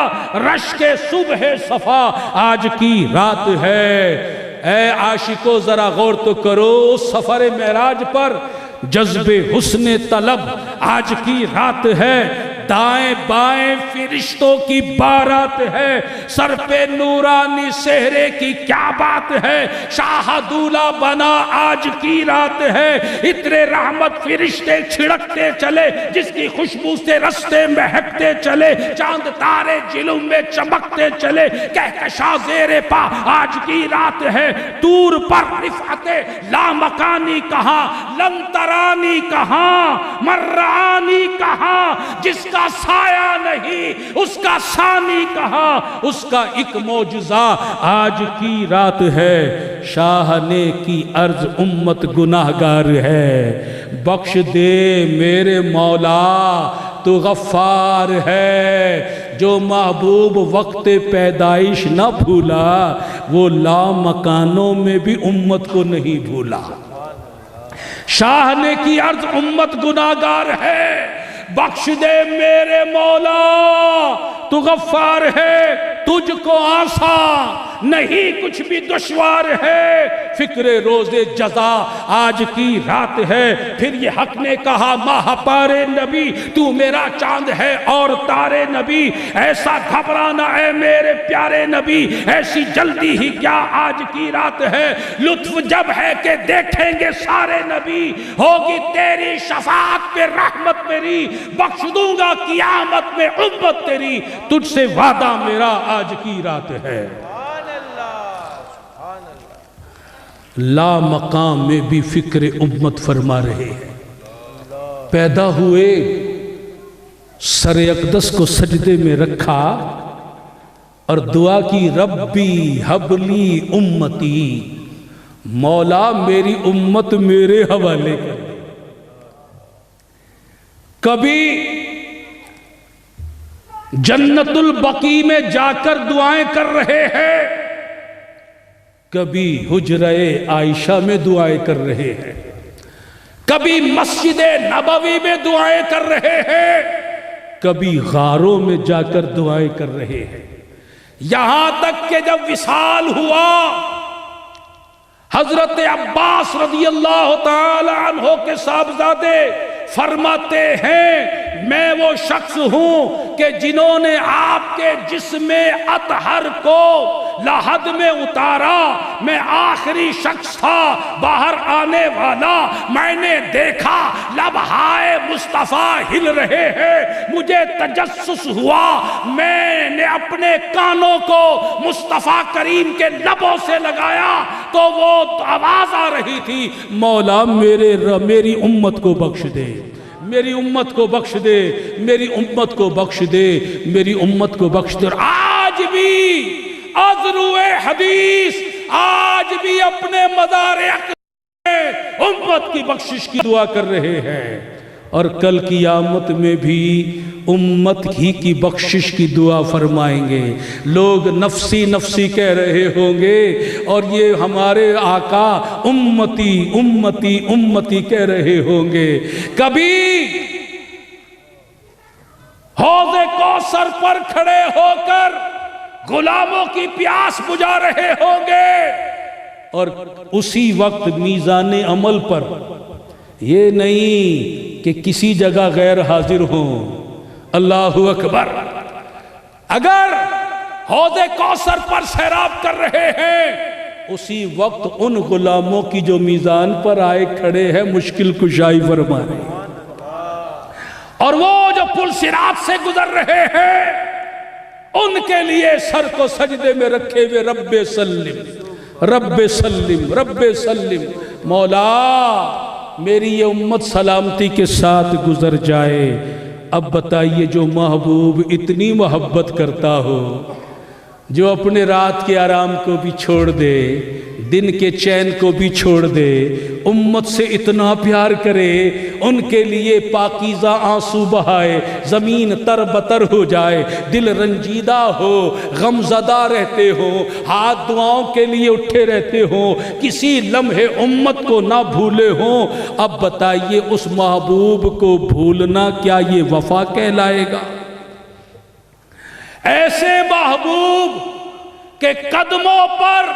رش کے صبح صفا آج کی رات ہے۔ اے عاشقو ذرا غور تو کرو، اس سفر معراج پر جذب حسن طلب آج کی رات ہے، دائیں بائیں فرشتوں کی بارات ہے، سر پہ نورانی سہرے کی کیا بات ہے، شاہ دولہا بنا آج کی رات ہے، عطر رحمت فرشتے چھڑکتے چلے، جس کی خوشبو سے رستے مہکتے چلے، چاند تارے جلوم میں چمکتے چلے، کہکشاں زیر پا آج کی رات ہے، طور پر رفعت لامکانی کہاں، لن ترانی کہاں، مرانی کہاں، جس کا سایہ نہیں اس کا ثانی کہاں، اس کا ایک معجزہ آج کی رات ہے، شاہ نے کی عرض امت گناہگار ہے، بخش دے میرے مولا تو غفار ہے، جو محبوب وقت پیدائش نہ بھولا وہ لامکانوں میں بھی امت کو نہیں بھولا۔ شاہ نے کی عرض امت گناہگار ہے، بخش دے میرے مولا تو غفار ہے، تجھ کو آسان نہیں کچھ بھی دشوار ہے، فکر روز جزا آج کی رات ہے۔ پھر یہ حق نے کہا ماہ پارے نبی تو میرا چاند ہے اور تارے نبی، ایسا گھبرانا اے میرے پیارے نبی، ایسی جلدی ہی کیا آج کی رات ہے، لطف جب ہے کہ دیکھیں گے سارے نبی، ہوگی تیری شفاعت پہ رحمت میری، بخش دوں گا قیامت میں امت تیری، تجھ سے وعدہ میرا آج کی رات ہے۔ لا مقام میں بھی فکر امت فرما رہے ہیں، پیدا ہوئے سر اقدس کو سجدے میں رکھا اور دعا کی ربی حبلی امتی، مولا میری امت میرے حوالے کر۔ کبھی جنت البقیع میں جا کر دعائیں کر رہے ہیں، کبھی حجرہ عائشہ میں دعائیں کر رہے ہیں، کبھی مسجد نبوی میں دعائیں کر رہے ہیں، کبھی غاروں میں جا کر دعائیں کر رہے ہیں، یہاں تک کہ جب وصال ہوا حضرت عباس رضی اللہ تعالی عنہ کے صاحبزادے فرماتے ہیں میں وہ شخص ہوں کہ جنہوں نے آپ کے جسم اطہر کو لحد میں اتارا، میں آخری شخص تھا باہر آنے والا، میں نے دیکھا لبہائے مصطفیٰ ہل رہے ہیں، مجھے تجسس ہوا، میں نے اپنے کانوں کو مصطفیٰ کریم کے لبوں سے لگایا تو وہ آواز آ رہی تھی مولا میری امت کو بخش دے، میری امت کو بخش دے، میری امت کو بخش دے، میری امت کو بخش دے۔ اور آج بھی از روئے حدیث آج بھی اپنے مزار اقصی میں امت کی بخشش کی دعا کر رہے ہیں، اور کل قیامت میں بھی امت ہی کی بخشش کی دعا فرمائیں گے۔ لوگ نفسی نفسی کہہ رہے ہوں گے، اور یہ ہمارے آقا امتی امتی امتی کہہ رہے ہوں گے۔ کبھی حوض کوثر پر کھڑے ہو کر غلاموں کی پیاس بجھا رہے ہوں گے، اور اسی وقت میزان عمل پر یہ نہیں کہ کسی جگہ غیر حاضر ہوں۔ اللہ اکبر! اگر حوض کوثر پر سیراب کر رہے ہیں، اسی وقت ان غلاموں کی جو میزان پر آئے کھڑے ہیں مشکل کشائی فرما رہے ہیں، اور وہ جو پل صراط سے گزر رہے ہیں ان کے لیے سر کو سجدے میں رکھے ہوئے رب سلم رب سلم رب سلم، مولا میری یہ امت سلامتی کے ساتھ گزر جائے۔ اب بتائیے، جو محبوب اتنی محبت کرتا ہو، جو اپنے رات کے آرام کو بھی چھوڑ دے، دن کے چین کو بھی چھوڑ دے، امت سے اتنا پیار کرے، ان کے لیے پاکیزہ آنسو بہائے، زمین تر بتر ہو جائے، دل رنجیدہ ہو، غم زدہ رہتے ہو، ہاتھ دعاؤں کے لیے اٹھے رہتے ہو، کسی لمحے امت کو نہ بھولے ہوں، اب بتائیے اس محبوب کو بھولنا کیا یہ وفا کہلائے گا؟ ایسے محبوب کے قدموں پر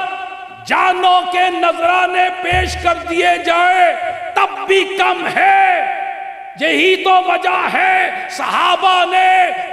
جانوں کے نذرانے پیش کر دیے جائے تب بھی کم ہے۔ یہی تو وجہ ہے صحابہ نے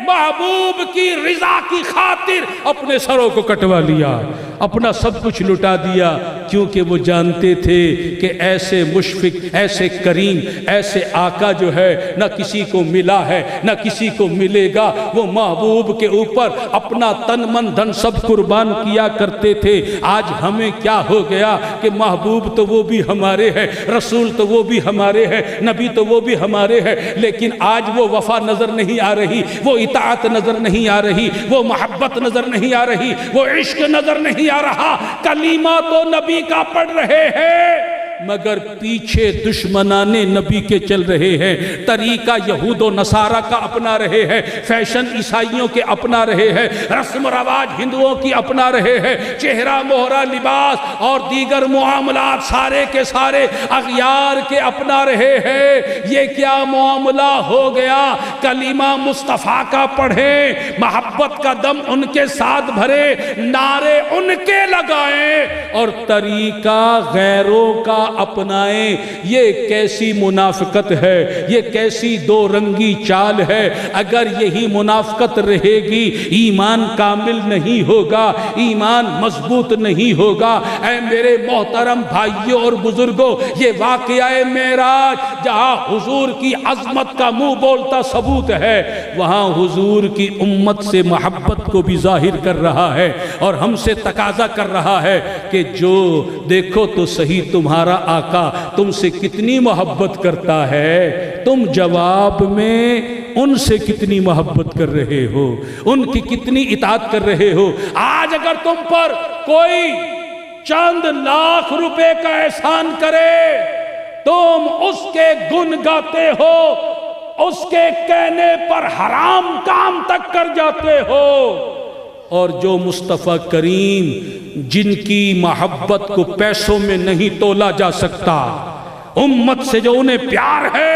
محبوب کی رضا کی خاطر اپنے سروں کو کٹوا لیا، اپنا سب کچھ لٹا دیا، کیونکہ وہ جانتے تھے کہ ایسے مشفق، ایسے کریم، ایسے آقا جو ہے نہ کسی کو ملا ہے نہ کسی کو ملے گا۔ وہ محبوب کے اوپر اپنا تن من دھن سب قربان کیا کرتے تھے۔ آج ہمیں کیا ہو گیا کہ محبوب تو وہ بھی ہمارے ہیں، رسول تو وہ بھی ہمارے ہیں، نبی تو وہ بھی ہمارے ہے، لیکن آج وہ وفا نظر نہیں آ رہی، وہ اطاعت نظر نہیں آ رہی، وہ محبت نظر نہیں آ رہی، وہ عشق نظر نہیں آ رہا۔ کلمہ تو نبی کا پڑھ رہے ہیں مگر پیچھے دشمنان نبی کے چل رہے ہیں، طریقہ یہود و نصارہ کا اپنا رہے ہیں، فیشن عیسائیوں کے اپنا رہے ہیں، رسم رواج ہندوؤں کی اپنا رہے ہیں، چہرہ مہرہ لباس اور دیگر معاملات سارے کے سارے اغیار کے اپنا رہے ہیں۔ یہ کیا معاملہ ہو گیا؟ کلمہ مصطفیٰ کا پڑھیں، محبت کا دم ان کے ساتھ بھرے، نعرے ان کے لگائیں اور طریقہ غیروں کا اپنائیں۔ یہ کیسی منافقت ہے، یہ کیسی دو رنگی چال ہے۔ اگر یہی منافقت رہے گی ایمان کامل نہیں ہوگا، ایمان مضبوط نہیں ہوگا۔ اے میرے محترم بھائیوں اور بزرگوں، یہ واقعہ معراج جہاں حضور کی عظمت کا منہ بولتا ثبوت ہے، وہاں حضور کی امت سے محبت کو بھی ظاہر کر رہا ہے اور ہم سے تقاضا کر رہا ہے کہ جو دیکھو تو صحیح تمہارا آقا تم سے کتنی محبت کرتا ہے، تم جواب میں ان سے کتنی محبت کر رہے ہو، ان کی کتنی اطاعت کر رہے ہو۔ آج اگر تم پر کوئی چند لاکھ روپے کا احسان کرے، تم اس کے گن گاتے ہو، اس کے کہنے پر حرام کام تک کر جاتے ہو۔ اور جو مصطفیٰ کریم جن کی محبت کو پیسوں میں نہیں تولا جا سکتا، امت سے جو انہیں پیار ہے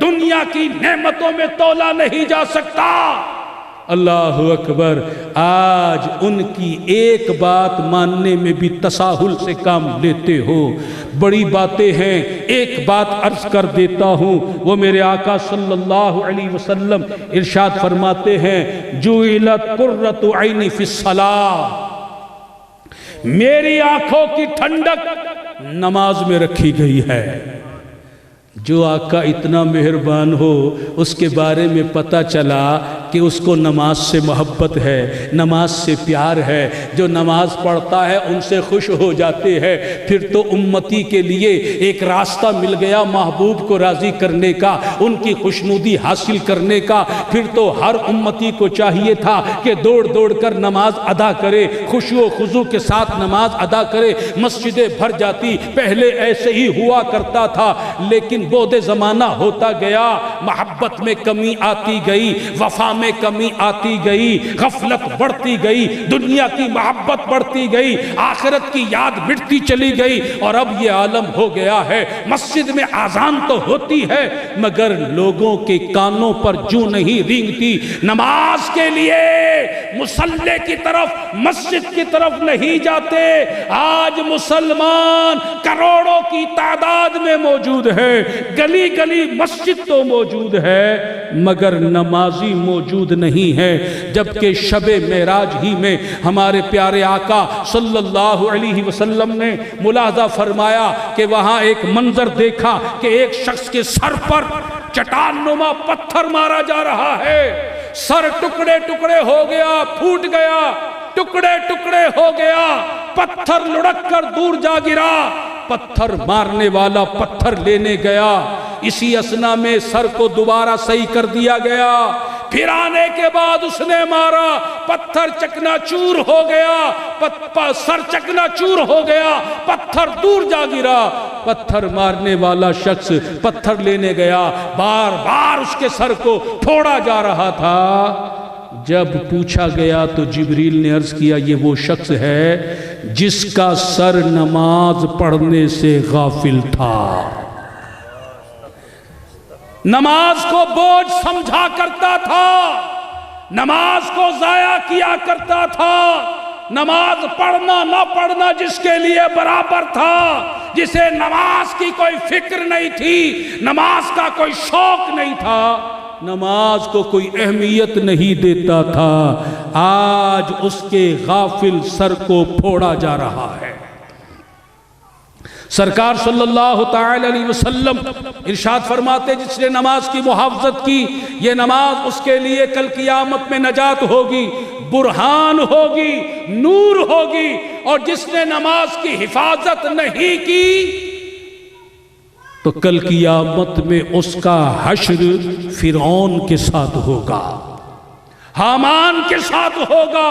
دنیا کی نعمتوں میں تولا نہیں جا سکتا۔ اللہ اکبر! آج ان کی ایک بات ماننے میں بھی تساہل سے کام لیتے ہو۔ بڑی باتیں ہیں، ایک بات عرض کر دیتا ہوں۔ وہ میرے آقا صلی اللہ علیہ وسلم ارشاد فرماتے ہیں، جُعِلَتْ قُرَّةُ عَيْنِ فِي الصَّلَاةِ، میری آنکھوں کی ٹھنڈک نماز میں رکھی گئی ہے۔ جو آقا اتنا مہربان ہو، اس کے بارے میں پتہ چلا کہ اس کو نماز سے محبت ہے، نماز سے پیار ہے، جو نماز پڑھتا ہے ان سے خوش ہو جاتے ہیں، پھر تو امتی کے لیے ایک راستہ مل گیا محبوب کو راضی کرنے کا، ان کی خوشنودی حاصل کرنے کا۔ پھر تو ہر امتی کو چاہیے تھا کہ دوڑ دوڑ کر نماز ادا کرے، خشوع و خضوع کے ساتھ نماز ادا کرے، مسجدیں بھر جاتی۔ پہلے ایسے ہی ہوا کرتا تھا، لیکن بعد زمانہ ہوتا گیا، محبت میں کمی آتی گئی، وفا میں کمی آتی گئی، غفلت بڑھتی گئی، دنیا کی محبت بڑھتی گئی، آخرت کی یاد مٹتی چلی گئی، اور اب یہ عالم ہو گیا ہے مسجد میں اذان تو ہوتی ہے مگر لوگوں کے کانوں پر جوں نہیں رینگتی، نماز کے لیے مصلی کی طرف، مسجد کی طرف نہیں جاتے۔ آج مسلمان کروڑوں کی تعداد میں موجود ہے، گلی گلی مسجد تو موجود ہے مگر نمازی موجود نہیں ہے، جبکہ شب معراج ہی میں ہمارے پیارے آقا صلی اللہ علیہ وسلم نے ملاحظہ فرمایا کہ وہاں ایک منظر دیکھا کہ ایک شخص کے سر پر چٹان نما پتھر مارا جا رہا ہے، سر ٹکڑے ٹکڑے ہو گیا، پھوٹ گیا، ٹکڑے ٹکڑے ہو گیا، پتھر لڑک کر دور جا گرا، پتھر مارنے والا پتھر لینے گیا، اسی اثنا میں سر کو دوبارہ صحیح کر دیا گیا، پھر آنے کے بعد اس نے مارا، پتھر چکنا چور ہو گیا، سر چکنا چور ہو گیا، پتھر دور جا گرا، پتھر مارنے والا شخص پتھر لینے گیا، بار بار اس کے سر کو پھوڑا جا رہا تھا۔ جب پوچھا گیا تو جبریل نے عرض کیا یہ وہ شخص ہے جس کا سر نماز پڑھنے سے غافل تھا، نماز کو بوجھ سمجھا کرتا تھا، نماز کو ضائع کیا کرتا تھا، نماز پڑھنا نہ پڑھنا جس کے لیے برابر تھا، جسے نماز کی کوئی فکر نہیں تھی، نماز کا کوئی شوق نہیں تھا، نماز کو کوئی اہمیت نہیں دیتا تھا، آج اس کے غافل سر کو پھوڑا جا رہا ہے۔ سرکار صلی اللہ تعالی علیہ وسلم ارشاد فرماتے جس نے نماز کی محافظت کی یہ نماز اس کے لیے کل قیامت میں نجات ہوگی، برہان ہوگی، نور ہوگی، اور جس نے نماز کی حفاظت نہیں کی تو کل قیامت میں اس کا حشر فرعون کے ساتھ ہوگا، حامان کے ساتھ ہوگا،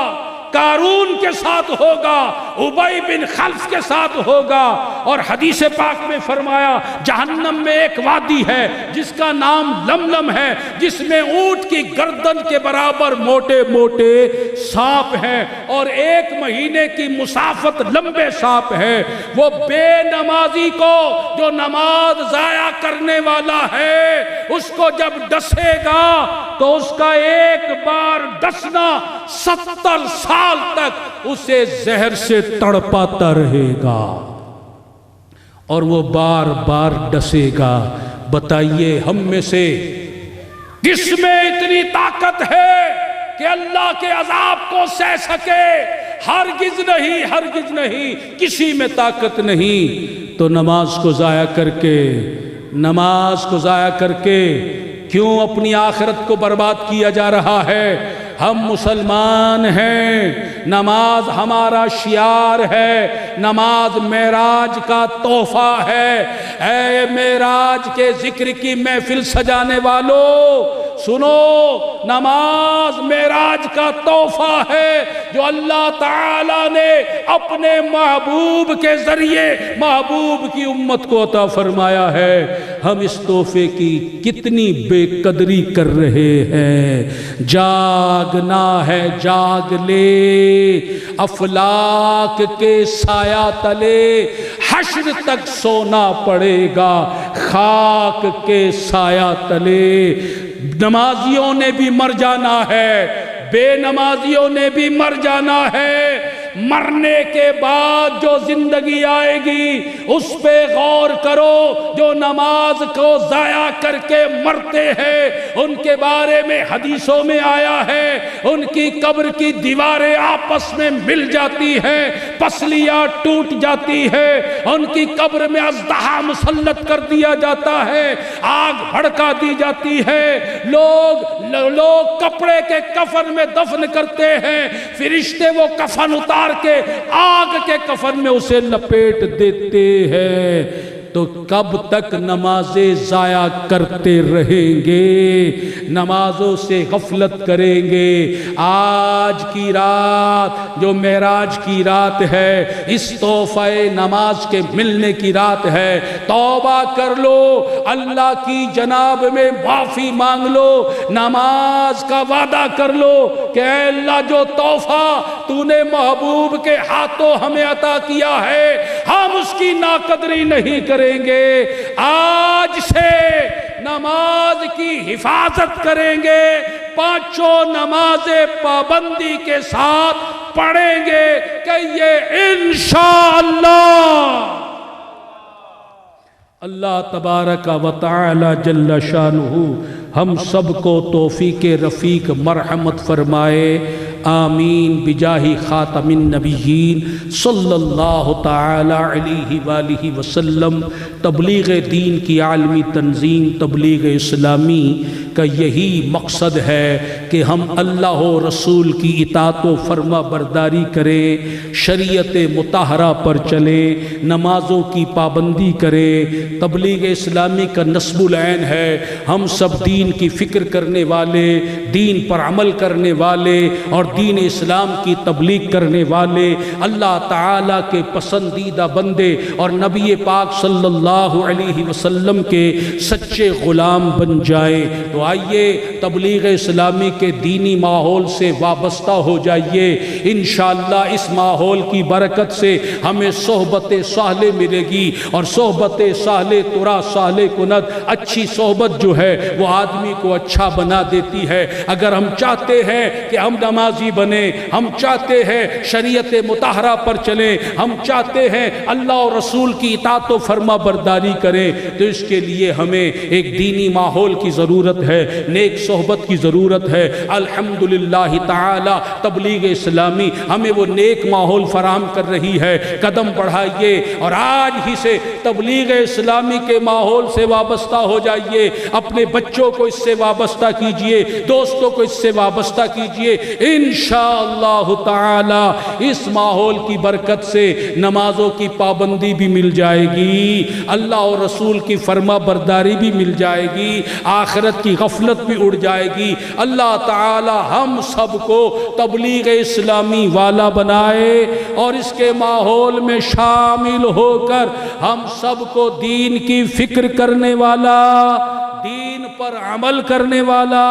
قارون کے ساتھ ہوگا، ابی بن خلف کے ساتھ ہوگا۔ اور حدیث پاک میں فرمایا جہنم میں ایک وادی ہے جس کا نام لملم ہے، جس میں اونٹ کی گردن کے برابر موٹے موٹے سانپ ہیں اور 1 مہینے کی مسافت لمبے سانپ ہیں۔ وہ بے نمازی کو جو نماز ضائع کرنے والا ہے اس کو جب ڈسے گا تو اس کا ایک بار ڈسنا 70 سال تک اسے زہر سے تڑپاتا رہے گا اور وہ بار بار ڈسے گا۔ بتائیے ہم میں سے کس میں اتنی طاقت ہے کہ اللہ کے عذاب کو سہ سکے؟ ہرگز نہیں، ہرگز نہیں، کسی میں طاقت نہیں۔ تو نماز کو ضائع کر کے کیوں اپنی آخرت کو برباد کیا جا رہا ہے؟ ہم مسلمان ہیں، نماز ہمارا شعار ہے، نماز معراج کا تحفہ ہے۔ اے معراج کے ذکر کی محفل سجانے والوں سنو، نماز معراج کا تحفہ ہے جو اللہ تعالیٰ نے اپنے محبوب کے ذریعے محبوب کی امت کو عطا فرمایا ہے۔ ہم اس تحفے کی کتنی بے قدری کر رہے ہیں۔ جاگنا ہے جاگ لے، افلاک کے سایہ تلے، حشر تک سونا پڑے گا خاک کے سایہ تلے۔ نمازیوں نے بھی مر جانا ہے، بے نمازیوں نے بھی مر جانا ہے۔ مرنے کے بعد جو زندگی آئے گی اس پہ غور کرو۔ جو نماز کو ضائع کر کے مرتے ہیں ان کے بارے میں حدیثوں میں آیا ہے ان کی قبر کی دیواریں آپس میں مل جاتی ہیں، پسلیاں ٹوٹ جاتی ہیں، ان کی قبر میں اژدہا مسلط کر دیا جاتا ہے، آگ بھڑکا دی جاتی ہے، لوگ لوگ کپڑے کے کفن میں دفن کرتے ہیں، فرشتے وہ کفن اتار کے آگ کے کفن میں اسے لپیٹ دیتے ہیں، تو کب تک نمازیں ضائع کرتے رہیں گے، نمازوں سے غفلت کریں گے؟ آج کی رات جو معراج کی رات ہے، اس تحفہ نماز کے ملنے کی رات ہے، توبہ کر لو، اللہ کی جناب میں معافی مانگ لو، نماز کا وعدہ کر لو کہ اے اللہ جو تحفہ تو نے محبوب کے ہاتھوں ہمیں عطا کیا ہے، ہم اس کی ناقدری نہیں کریں گے، آج سے نماز کی حفاظت کریں گے، پانچوں نمازیں پابندی کے ساتھ پڑھیں گے، کہیے انشاءاللہ۔ اللہ تبارک و تعالی جل شانہ ہم سب کو توفیق رفیق مرحمت فرمائے، آمین بجاہ خاتم النبیین صلی اللہ تعالی علیہ وآلہ وسلم۔ تبلیغ دین کی عالمی تنظیم تبلیغ اسلامی کا یہی مقصد ہے کہ ہم اللہ و رسول کی اطاعت و فرما برداری کریں، شریعت مطہرہ پر چلیں، نمازوں کی پابندی کریں۔ تبلیغ اسلامی کا نصب العین ہے ہم سب دین کی فکر کرنے والے، دین پر عمل کرنے والے اور دین اسلام کی تبلیغ کرنے والے، اللہ تعالیٰ کے پسندیدہ بندے اور نبی پاک صلی اللہ علیہ وسلم کے سچے غلام بن جائیں۔ تو آئیے تبلیغ اسلامی کے دینی ماحول سے وابستہ ہو جائیے، انشاءاللہ اس ماحول کی برکت سے ہمیں صحبت صالح ملے گی، اور صحبت صالح ترا صالح کند، اچھی صحبت جو ہے وہ آدمی کو اچھا بنا دیتی ہے۔ اگر ہم چاہتے ہیں کہ ہم نمازی بنیں، ہم چاہتے ہیں شریعت مطہرہ پر چلیں، ہم چاہتے ہیں اللہ اور رسول کی اطاعت و فرما برداری کریں، تو اس کے لیے ہمیں ایک دینی ماحول کی ضرورت ہے، نیک صحبت کی ضرورت ہے۔ الحمدللہ تعالی تبلیغ اسلامی ہمیں وہ نیک ماحول فراہم کر رہی ہے، قدم بڑھائیے اور آج ہی سے تبلیغ اسلامی کے ماحول سے وابستہ ہو جائیے، اپنے بچوں کو اس سے وابستہ کیجئے، دوستوں کو اس سے وابستہ کیجئے، انشاءاللہ تعالی اس ماحول کی برکت سے نمازوں کی پابندی بھی مل جائے گی، اللہ اور رسول کی فرما برداری بھی مل جائے گی، آخرت کی غفلت بھی اڑ جائے گی۔ اللہ تعالی ہم سب کو تبلیغ اسلامی والا بنائے اور اس کے ماحول میں شامل ہو کر ہم سب کو دین کی فکر کرنے والا، دین پر عمل کرنے والا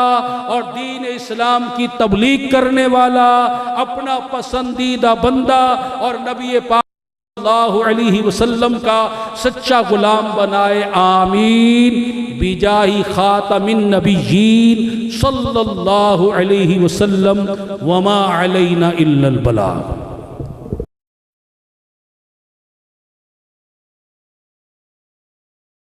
اور دین اسلام کی تبلیغ کرنے والا، اپنا پسندیدہ بندہ اور نبی پاک صلی اللہ علیہ وسلم کا سچا غلام بنائے، آمین بجاہ خاتم النبیین صلی اللہ علیہ وسلم، وما علینا الا البلاغ۔